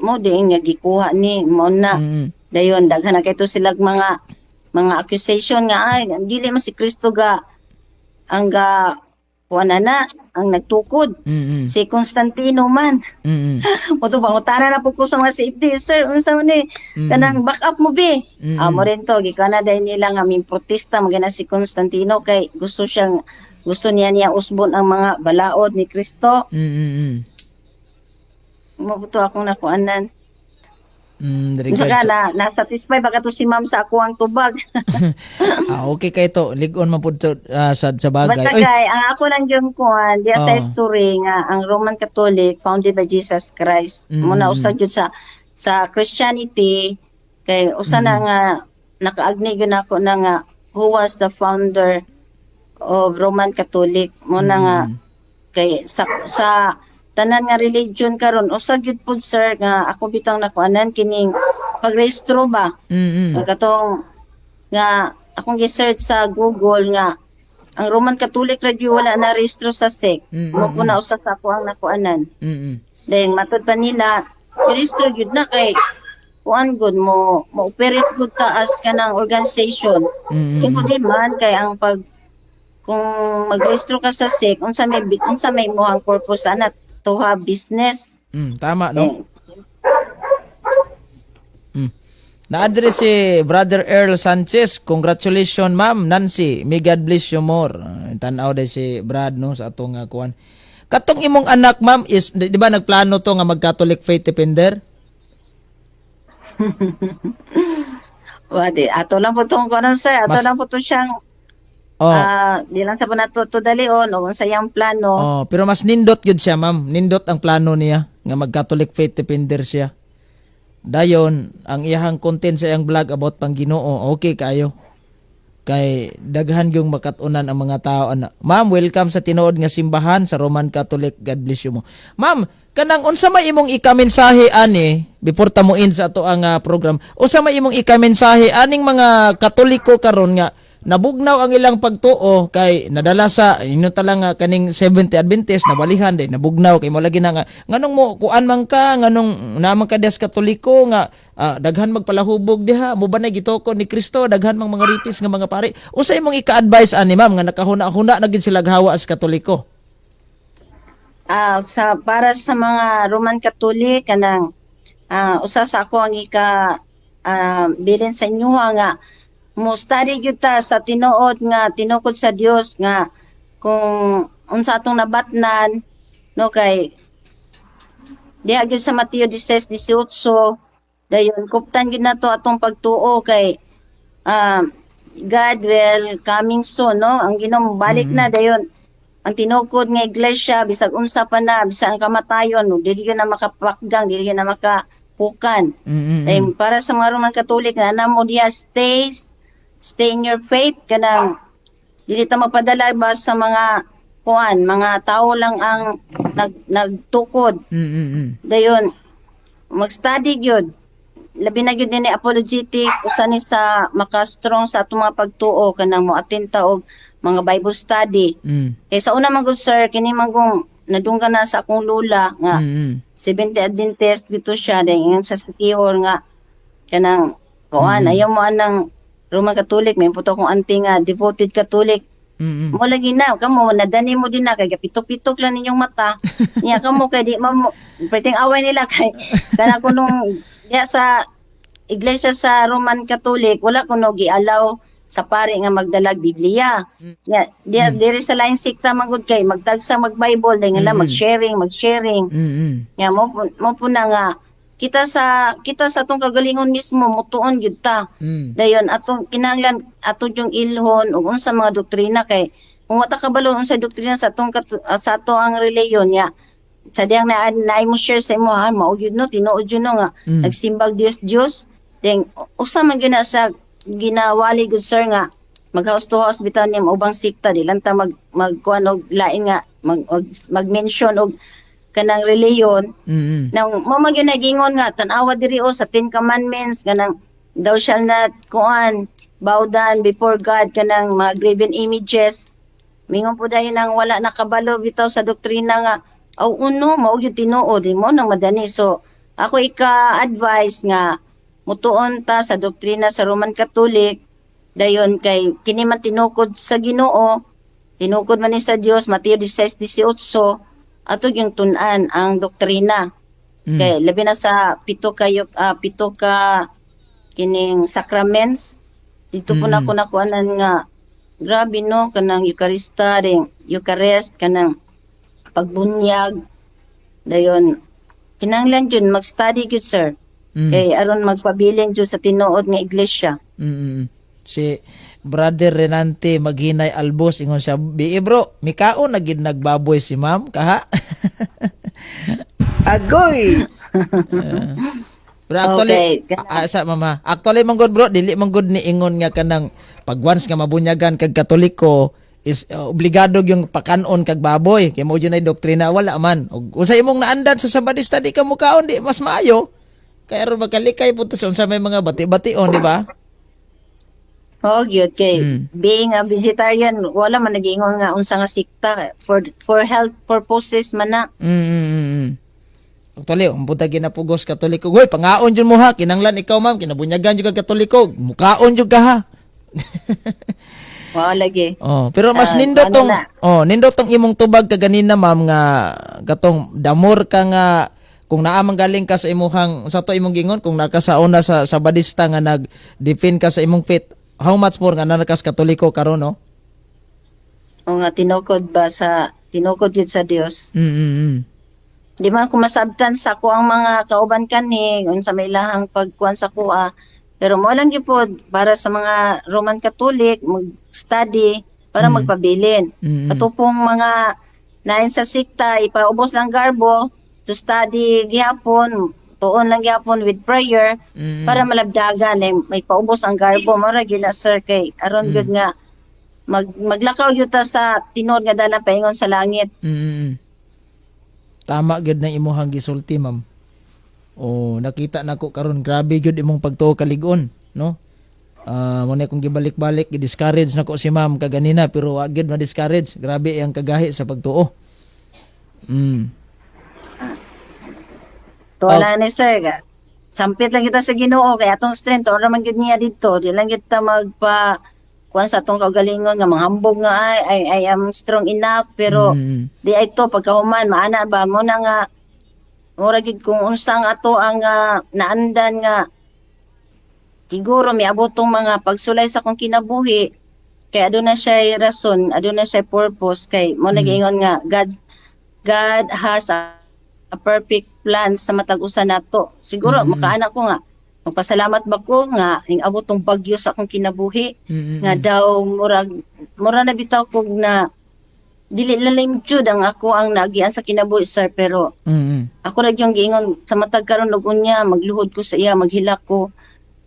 mo din nga gikuha ni mo na dayon daghan na kayto sila mga accusation nga ay dili man si Kristo ga ang kuana na ang nagtukod si Constantino man moto pangutana na po ko sa mga safety sir unsa man ni kanang back up mo be mo rin to gikana dahil nila nga min protesta magana si Constantino kay gusto niya usbon ang mga balaod ni Kristo mo to akong nakuanan saka na-satisfy baka to si ma'am sa ako ang tubag. Okay kay to. Ligon man pud sa bagay. Basta kay, ang ako lang yung kuhan, diya sa history nga, ang Roman Catholic founded by Jesus Christ. Muna usag yun sa Christianity, kay usa na nga, nakaagnig yun ako na nga, who was the founder of Roman Catholic. Muna nga, kay sa tanan nga religion karon usag gyud pud sir nga ako bitang nakuanan kining pagrehistro ba katong nga akong gi-search sa Google nga ang Roman Catholic Radio wala na rehistro sa SEC. Mo po na usa sa ako ang nakuanan. Mm. Then matod pa nila rehistro gyud na kay kuan gud mo operate gud ta as kanang organization. Kaya di man kay ang pag kung magrehistro ka sa SEC unsa may moang purpose ana to have business. Tama no. Na-address si Brother Earl Sanchez. Congratulations, Ma'am Nancy. May God bless you more. Tanaw day si Brad no sa atong kuan. Katong imong anak, Ma'am, is di ba nagplano to nga mag-Catholic faith defender? Wadi ato lang po tong kuno sir, ato lang po to siyang di lang sa nato to dalion o sa iyang plano. Oh, pero mas nindot gyud siya, Ma'am. Nindot ang plano niya nga mag-Catholic faith defender siya. Dayon, ang iyahang content sa iyang vlog about pang Ginoo, okay kayo. Kay daghan yung makatunan ang mga tao ana. Ma'am, welcome sa tinuod nga simbahan sa Roman Catholic. God bless you mo. Ma'am, kanang unsa may imong ikamensahe ani before ta mo in sa ato ang program. Unsa may imong ikamensahe aning mga Katoliko karon nga nabugnaw ang ilang pagtuo kay nadala sa inyo talang kaning 70 Adventist nabalihan day nabugnaw kay mo lagi na nga nganong mo kuan man ka nganong naman ka des Katoliko nga daghan magpalahubog diha mo ba na gitoko ni Kristo daghan mang mga ripis nga mga pare usa imong ika-advise ani ma'am nga nakahuna-huna na gid sila gawa as Katoliko. Para sa mga Roman Catholic kanang usa sa ako ang bilin sa inyo nga mo study gyud ta sa tinuod nga tinukod sa Dios nga kung unsa atong nabatnan no kay diha gyud sa Mateo 16:18 dayon kuptan gyud nato atong pagtuo kay God will coming soon no ang Ginoo balik na dayon ang tinukod nga iglesia bisag unsa pa na bisag ang kamatayon no dili gyud na makapakgang dili gyud na makapukan. Para sa mga Roman Catholic na namo diya stay in your faith kanang dili ta mapadala ba sa mga mga tao lang ang nagtukod. Dayon mag-study gyud labi na gyud ni apologetic usa ni sa makastrong sa atong mga pagtuo kanang mo attend ta og mga Bible study. Kay sa una man gud sir kini magong nadunggan na sa akong lula nga 70 Adventist dito siya dahil sa Sikihor nga kanang ayaw mo anang Roman Catholic, may puto kong auntie nga devoted Catholic. Mo lagi na, kamo nadani mo din na kay pitok-pitok lang ninyong mata. Niya kamo kay di mo preteng away nila kay kana ko nung diya sa iglesia sa Roman Catholic, wala ko no gialaw sa pare nga magdalag Biblia. Nya diri sa lain sikta magud kay magtagsa mag-Bible dahil nga mag-sharing. Nya mo po na nga kita sa atong kagalingon mismo mutuon gyud ta. Dayon atong kinahanglan ato yung ilhon ug unsa mga doktrina kay kung wata kabalo unsa doktrina sa ato ang reliyon ya sa diyang na mo share sa imo mao gyud no tinuod yun no nga nagsimbag Dios then usa man gyud na sa ginawali gud sir nga maghouse to house bitaw ni ubang sikta di lang ta magkuan og lain nga mag-mention og kanang reliyon nang mama gyud nagingon nga tan-awa diri sa 10 commandments kanang thou shall not bow down before God kanang mga graven images mingon po dayon nang wala nakabalo bitaw sa doktrina nga uno mao gyud tinuod mo nang madani so ako ika-advise nga mutuon ta sa doktrina sa Roman Catholic dayon kay kini man tinukod sa Ginoo tinukod man ni sa Dios Mateo 16:18 ato yung tun-an ang doktrina. Kay labi na sa pito ka kining sacraments dito po na ko nakuanan nga grabe no kanang Eucharist kanang pagbunyag dayon kinahanglan jud mag-study gyud sir. Kay aron magpabilin jud sa tinuod nga iglesia. Si Brother Renante Maghinay Albos ingon siya bro mikaon na gid nagbaboy si ma'am kaha. Agoy. Bro actually sa mama actually man good bro dili man good ni ingon nga kanang pag once nga mabunyagan kag Katoliko is obligado yung pakanon kag baboy kay mo ay doktrina wala man ug unsay imong naandan sa Sabbath study ka mo kaon di mas maayo kay aron magkalikay pud sa unsa may mga bati-bation di ba? Oh, gyud kay Mm. being a vegetarian wala man nag-ingon nga unsa nga sikta for health purposes man na. Actually, ang buta ginapugos Katoliko. Hoy, pangaon jud mo ha. Kinanglan ikaw ma'am, kinabunyagan jud kag Katoliko. Mukaon jud ka ha. Wala lagi. Oh, pero mas Ah, nindot ano tong na? nindot tong imong tubag ka ganina ma'am nga katong damor ka nga kung naa man galing ka sa imuhang sa to imong gingon kung nakasauna sa badista nga nag-defend ka sa imong faith. How much more nga nakas Katoliko karon no? O nga tinukod yun sa Dios. Mm. Di man ko masabtan sa ko ang mga kauban kani unsa may ilahang pagkuan sa kuha. Pero mo lang gyud pod para sa mga Roman Catholic mag-study para magpabilin. Katupong mga nain sa sikta ipaubos lang garbo to study gihapon tuon lang gihapon with prayer para malabdagan may paubos ang garbo mara gyud na sir kay aron gyud nga maglakaw gyud ta sa tinod nga dala paingon sa langit. Tama gyud na imuhang gisulti ma'am. Oh, nakita nako karon grabe gyud imong pagtuo kalig-on, no? Mo na kung gibalik-balik gi-discourage nako si ma'am kaganina pero wa gyud ma-discourage. Grabe ang kagahi sa pagtuo. Tuwala ni sir ka. Sampit lang kita sa Ginoo kay atong strength ora man gyud niya didto di lang gyud ta magpa kuan sa atong kaugalingon nga manghambog nga I am strong enough pero di ay to pagkahuman maana ba mo na nga mura gyud kung unsang ato ang naandan nga siguro miabot tong mga pagsulay sa akong kinabuhi kay aduna siya rason aduna siya purpose kay mo nag-ingon nga God has a perfect plan sa matag usa nato siguro makaanak ko nga magpasalamat ba ko nga ning abot tong bagyo sa akong kinabuhi nga daw mura na bitaw ko na dili lalim jud ang ako ang nagian sa kinabuhi sir pero ako ra yung giingon sa matag karon ug unya magluhod ko sa iya maghilak ko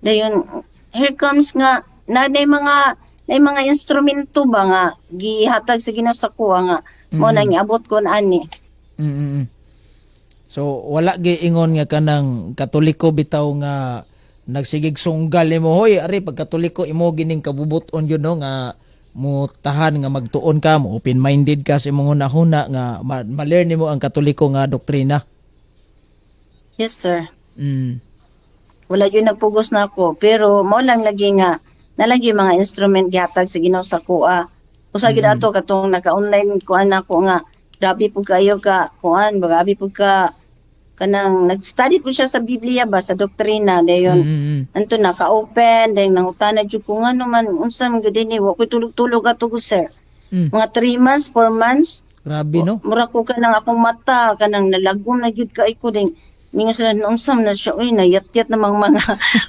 dayon here comes nga na mga instrumento ba nga gihatag sa Ginoo sa ko nga mo nang iabot ko na ani. So wala giingon nga kanang Katoliko bitaw nga nagsigig sunggal nimo hoy ari pag Katoliko imo gining kabubuton yun no nga mo tahan nga magtuon ka mo open minded ka sa imong hunahuna nga ma-learn nimo ang Katoliko nga doktrina. Yes sir. Wala yun nagpugos na ako pero mo lang lagi nga nalagi mga instrument gihatag sa Ginoo sa kuha. Usa gid ato katong naka-online kuan nako nga grabe po kayo ka kuan grabe po ka kanang nag-study po siya sa Biblia ba sa doktrina dayon anto naka-open dayon nangutana jud ko ngano man unsa man gud ni wa ko tulog-tulog ato ko sir mga 3 months 4 months Grabe no. mura ko kanang akong mata kanang nalagom na jud kay ko din mingon sila unsam na siya uy nayat-yat namang mga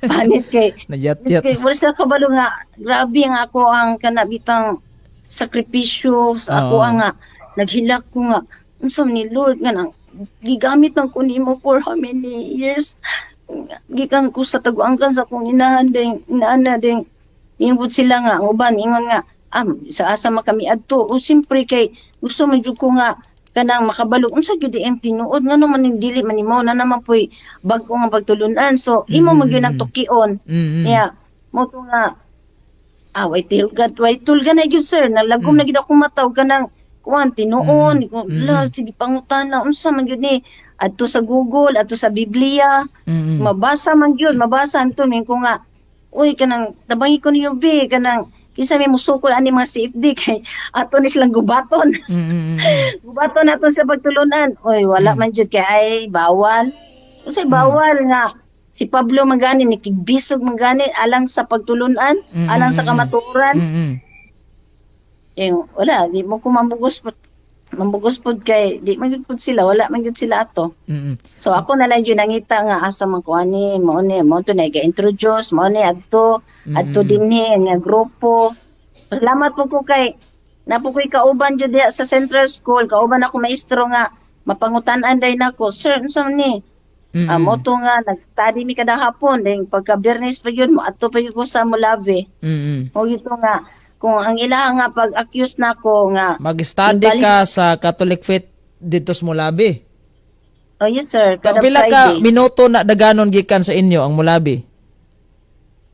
panit kay Nayatyat. kay wala sa kabalo nga grabe nga ako ang kanabitang sakripisyo sa ako ang nga naghilak ko nga unsam ni Lord nga nang gigamit ng kunimo for how many years gikan ko sa taguangkan sa kong inahan ding inaana ding ingod sila nga ang uban ingon nga sa asa man kami adto o simpre kay gusto man jud ko nga kanang makabalo unsa jud ang tinuod ngano man ning dili man nimo na naman poy bag-o nga pagtulunan so imo man gyud ang tukion yeah mo to nga way tulgan na gyud sir nalagom na gyud akong mataw kanang kuan tinuon la sige pangutana unsa man gyud ni adto sa Google adto sa Biblia mabasa man gyud mabasa anto ning ko nga uy kanang tabangi ko niyo be kanang kisa may musukol ani mga CFD kay ato ni silang gubaton gubaton ato sa pagtulunan uy wala man gyud kay ay bawal unsay bawal nga si Pablo magani ni kigbisog magani alang sa pagtulunan alang sa kamatuoran wala, di mo ko mambugos pod kay di man gyud pod sila, wala man gyud sila ato. So ako na lang yun nangita nga asa man ko ani, mo to na ga-introduce, mo ni adto dinhi nga grupo. Salamat po ko kay napo ko'y kauban jud diha sa Central School, kauban ako maestro nga mapangutan-an day nako. Sir, unsa man ni? Mo to nga nagstudy mi kada hapon, ding pagka Biyernes pa yun mo adto pa yun ko sa Molave. Mo yun to nga kung ang ila nga pag-accuse nako nga mag-study ka sa Catholic faith dito sa Mulabi. Oh yes sir, kada Pila Friday. ka minuto na daganon gikan sa inyo ang Mulabi?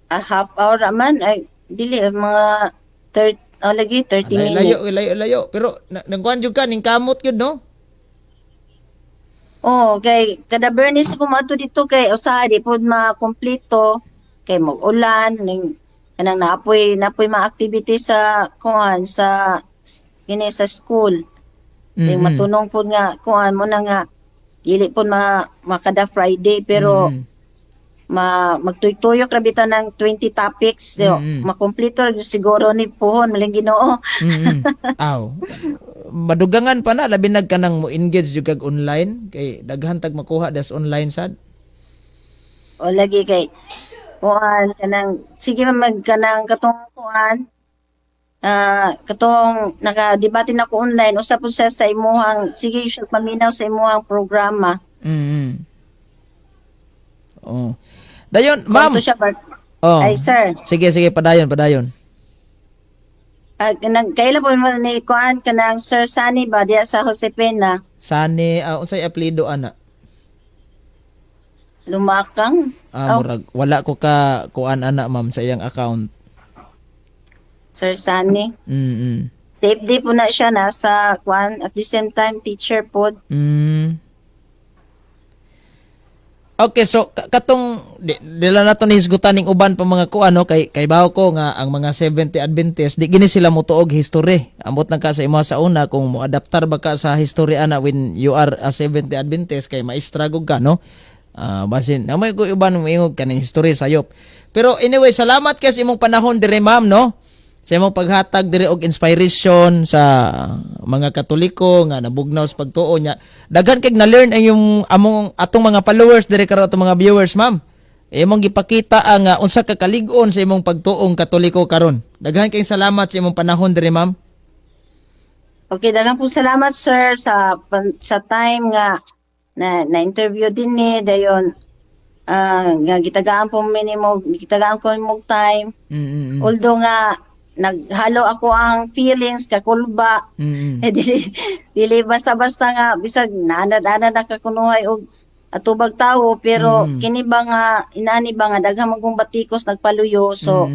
A half hour man ay dili mga 30 lagi 30 Layo, minutes. layo. Pero nagkuhan jud ka ning kamot yun, no? Oh, kay kada Bernis ko mato dito kay usaha di pod makompleto kay mag-ulan ning kanang napoy mga activity sa kuan sa kini sa school. Ning Mm-mm. matunong pod nga kuan mo na nga dili pod makada Friday pero Mm-mm. magtuyok ra bitaw ng 20 topics so, Mm-mm. makompleto ra gyud siguro ni puhon maling Ginoo. Mm. Aw. Madugangan pa na labi nagkanang mo engage jud kag online kay daghan tag makuha das online sad. O lagi kay kuan kanang sige man magkanang katong kuan katong nakadebate na ko online usap po siya sa imuhang sige siya paminaw sa imuhang programa. Mm. Oh. Dayon, ma'am. Konto siya Oh. ay sir. Sige, padayon. Kanang kailan po mo ni kuan kanang Sir Sunny ba diya sa Josepina Sani, unsay apelyido ana? lumakang. Oh, Murag wala ko ka kuan ana ma'am sa iyang account. Sir Sunny. Mm. Safety po na siya nasa kuan at the same time teacher po. Mm. Okay, so katong dila nato ni hisgutan ning uban pa mga kuan no kay bawo ko nga ang mga 70 Adventist di gini sila motuog history. Ambot lang ka sa imo sa una kung mo adaptar ba ka sa history ana when you are a 70 Adventist kay maistragog ka no. Basin na may ko uban moingog kaning history sayop. Pero anyway, salamat kay sa imong panahon dire ma'am no. Sa imong paghatag dire og inspiration sa mga Katoliko nga nabugnaw sa pagtuo nya. Daghan kay na-learn ang yung atong mga followers dire karon atong mga viewers ma'am. Imong gipakita ang unsa ka kalig-on sa imong pagtuong Katoliko karon. Daghan kay salamat sa imong panahon dire ma'am. Okay, daghang po salamat sir sa time nga na interview din ni dayon nga gitagaan po minimo gitagaan ko mo time Mm. although nga naghalo ako ang feelings kakulba Mm. dili basta-basta nga bisag naanad-anad nakakunuhay og atubag tawo pero kini ba nga inani ba nga daghang magong batikos nagpaluyo so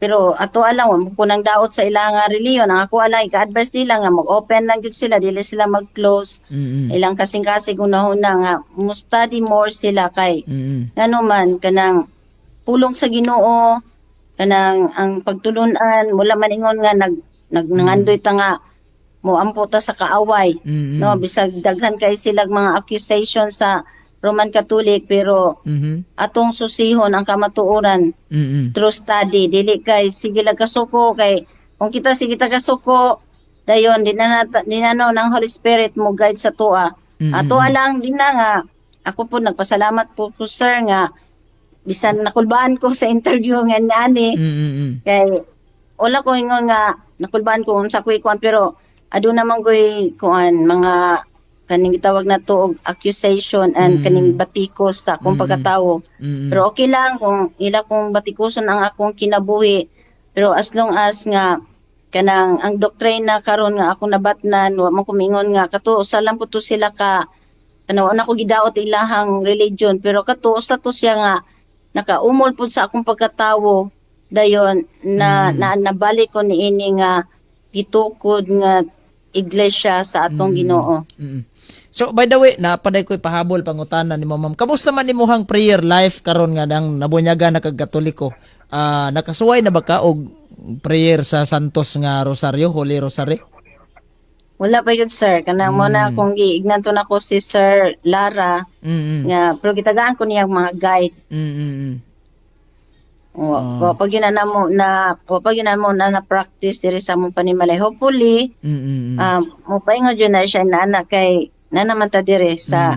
pero ato alang wa mo ko nang daot sa ilang reliyon ang ako alang ika-advise nila nga mag-open lang gyud sila dili sila mag-close ilang kasing-kasing unahuna nga mo study more sila kay ngano man kanang pulong sa Ginoo kanang ang pagtulunan mula man ingon nga nangandoy ta nga mo amputa sa kaaway no bisag daghan kay sila mga accusation sa Roman Catholic pero atong susihon ang kamatuoran through study dili kay sige lang kasuko kay kung kita sige ta kasuko dayon dinano ng Holy Spirit mo guide sa tuwa ato lang din na nga ako po nagpasalamat po ko sir nga bisan nakulbaan ko sa interview nga nani kay wala ko ingon nga nakulbaan ko unsa ko ikuan pero ado naman ko'y kuan mga kaning gitawag na to og accusation and kaning batikos sa akong pagkatawo. Pero okay lang kung ila kong batikuson ang akong kinabuhi. Pero as long as nga kanang ang doktrina karon nga akong nabatnan wa man ko mingon nga kato usa lang po to sila ka kanawa na ko gidaot ilahang religion pero kato usa to siya nga nakaumol po sa akong pagkatawo dayon na nabalik ko niini nga gitukod nga iglesia sa atong Ginoo. So by the way, napaday ko pahabol pangutana nimo ma'am. Kamusta man imong prayer life karon nga nang nabunyaga na kag Katoliko? Nakasuway na ba ka og prayer sa Santos nga Rosario, Holy Rosary? Wala pa yun sir, kanang mo na kung giignato na ko si Sir Lara nga pero gitagaan ko niya mga guide. Pag yun na practice diri sa mong panimalay hopefully mo paingon yun na siya na anak kay na naman ta dire sa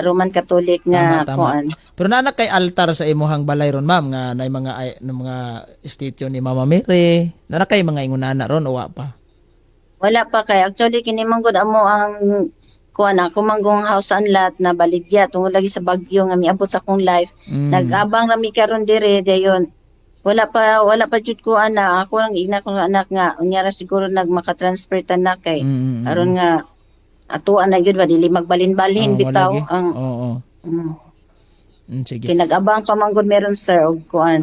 Roman Catholic nga Tama. kuan. Pero nanak kay altar sa imuhang balay ron ma'am nga nay mga statue ni Mama Mary. Nanak kay mga ingunana ron o wa pa? Wala pa kay actually kini man gud amo ang kuan ako manggong house unlat na baligya tungod lagi sa bagyo nga miabot sa akong life. Nag-abang rami karon dire dayon. Wala pa jud ko ana ako lang igna ko anak nga unyara siguro nagmaka-transfer ta na kay aron nga atuan na gyud ba dili magbalin-balin bitaw lagi. ang Oo. Sige. Pinag-abang pa man gud meron sir og kuan.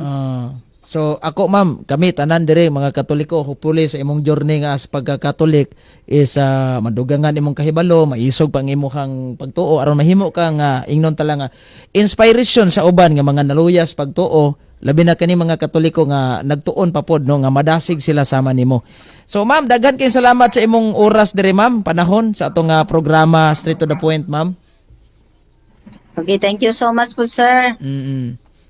So ako ma'am, kami tanan dire mga Katoliko, hopefully sa imong journey nga as pagka-Katolik is madugangan imong kahibalo, maisog pang imong pagtuo aron mahimo ka nga ingnon tala nga inspiration sa uban nga mga naluyas pagtuo, labi na kani mga Katoliko nga nagtuon pa pod no nga madasig sila sama nimo. So ma'am, daghan kay salamat sa imong oras dire ma'am, panahon sa atong programa Straight to the Point ma'am. Okay, thank you so much po, sir.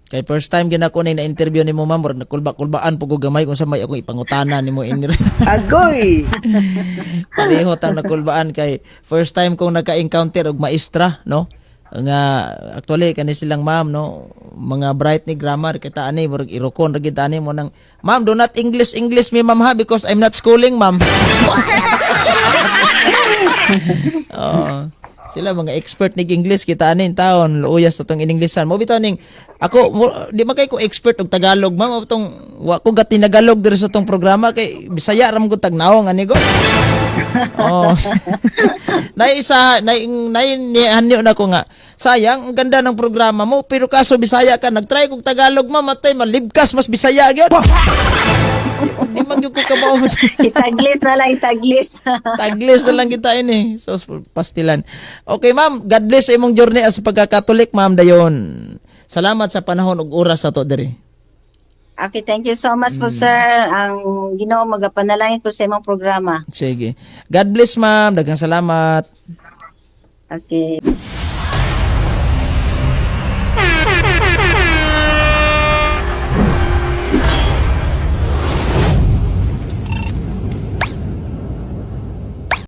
Kay first time gina ko na interview nimo ma'am, murag nakulba-kulbaan pug gamay kung sa may akong ipangutana nimo in. Agoy! Pareho tang nakulbaan kay first time kong naka-encounter og maestra no. Nga actually kani silang ma'am no, mga bright ni grammar kita ani murag irokon ra gid ani mo nang ma'am do not English me ma'am ha because I'm not schooling ma'am. Oh. Sila mga expert nig English kita anin taon luuyas sa tong ininglesan mo bitaw ning ako di man kay ko expert og Tagalog ma'am tong wa ko gati Tagalog diri sa tong programa kay Bisaya ram ko tagnaong ani go. Oh. Nainhanyo na ko nga sayang ang ganda ng programa mo pero kaso Bisaya ka nagtry kog Tagalog ma'am matay malibkas mas Bisaya gyud. Di man gyud ko kabaw. Itaglis na lang, itaglis. Taglis na lang kita ini. So, pastilan. Okay, ma'am. God bless sa imong journey as pagka-Katolik, ma'am. Dayon. Salamat sa panahon ug oras sa to diri. Okay, thank you so much po, sir. Ang Ginoo magapanalangin po sa imong programa. Sige. God bless, ma'am. Daghang salamat. Okay.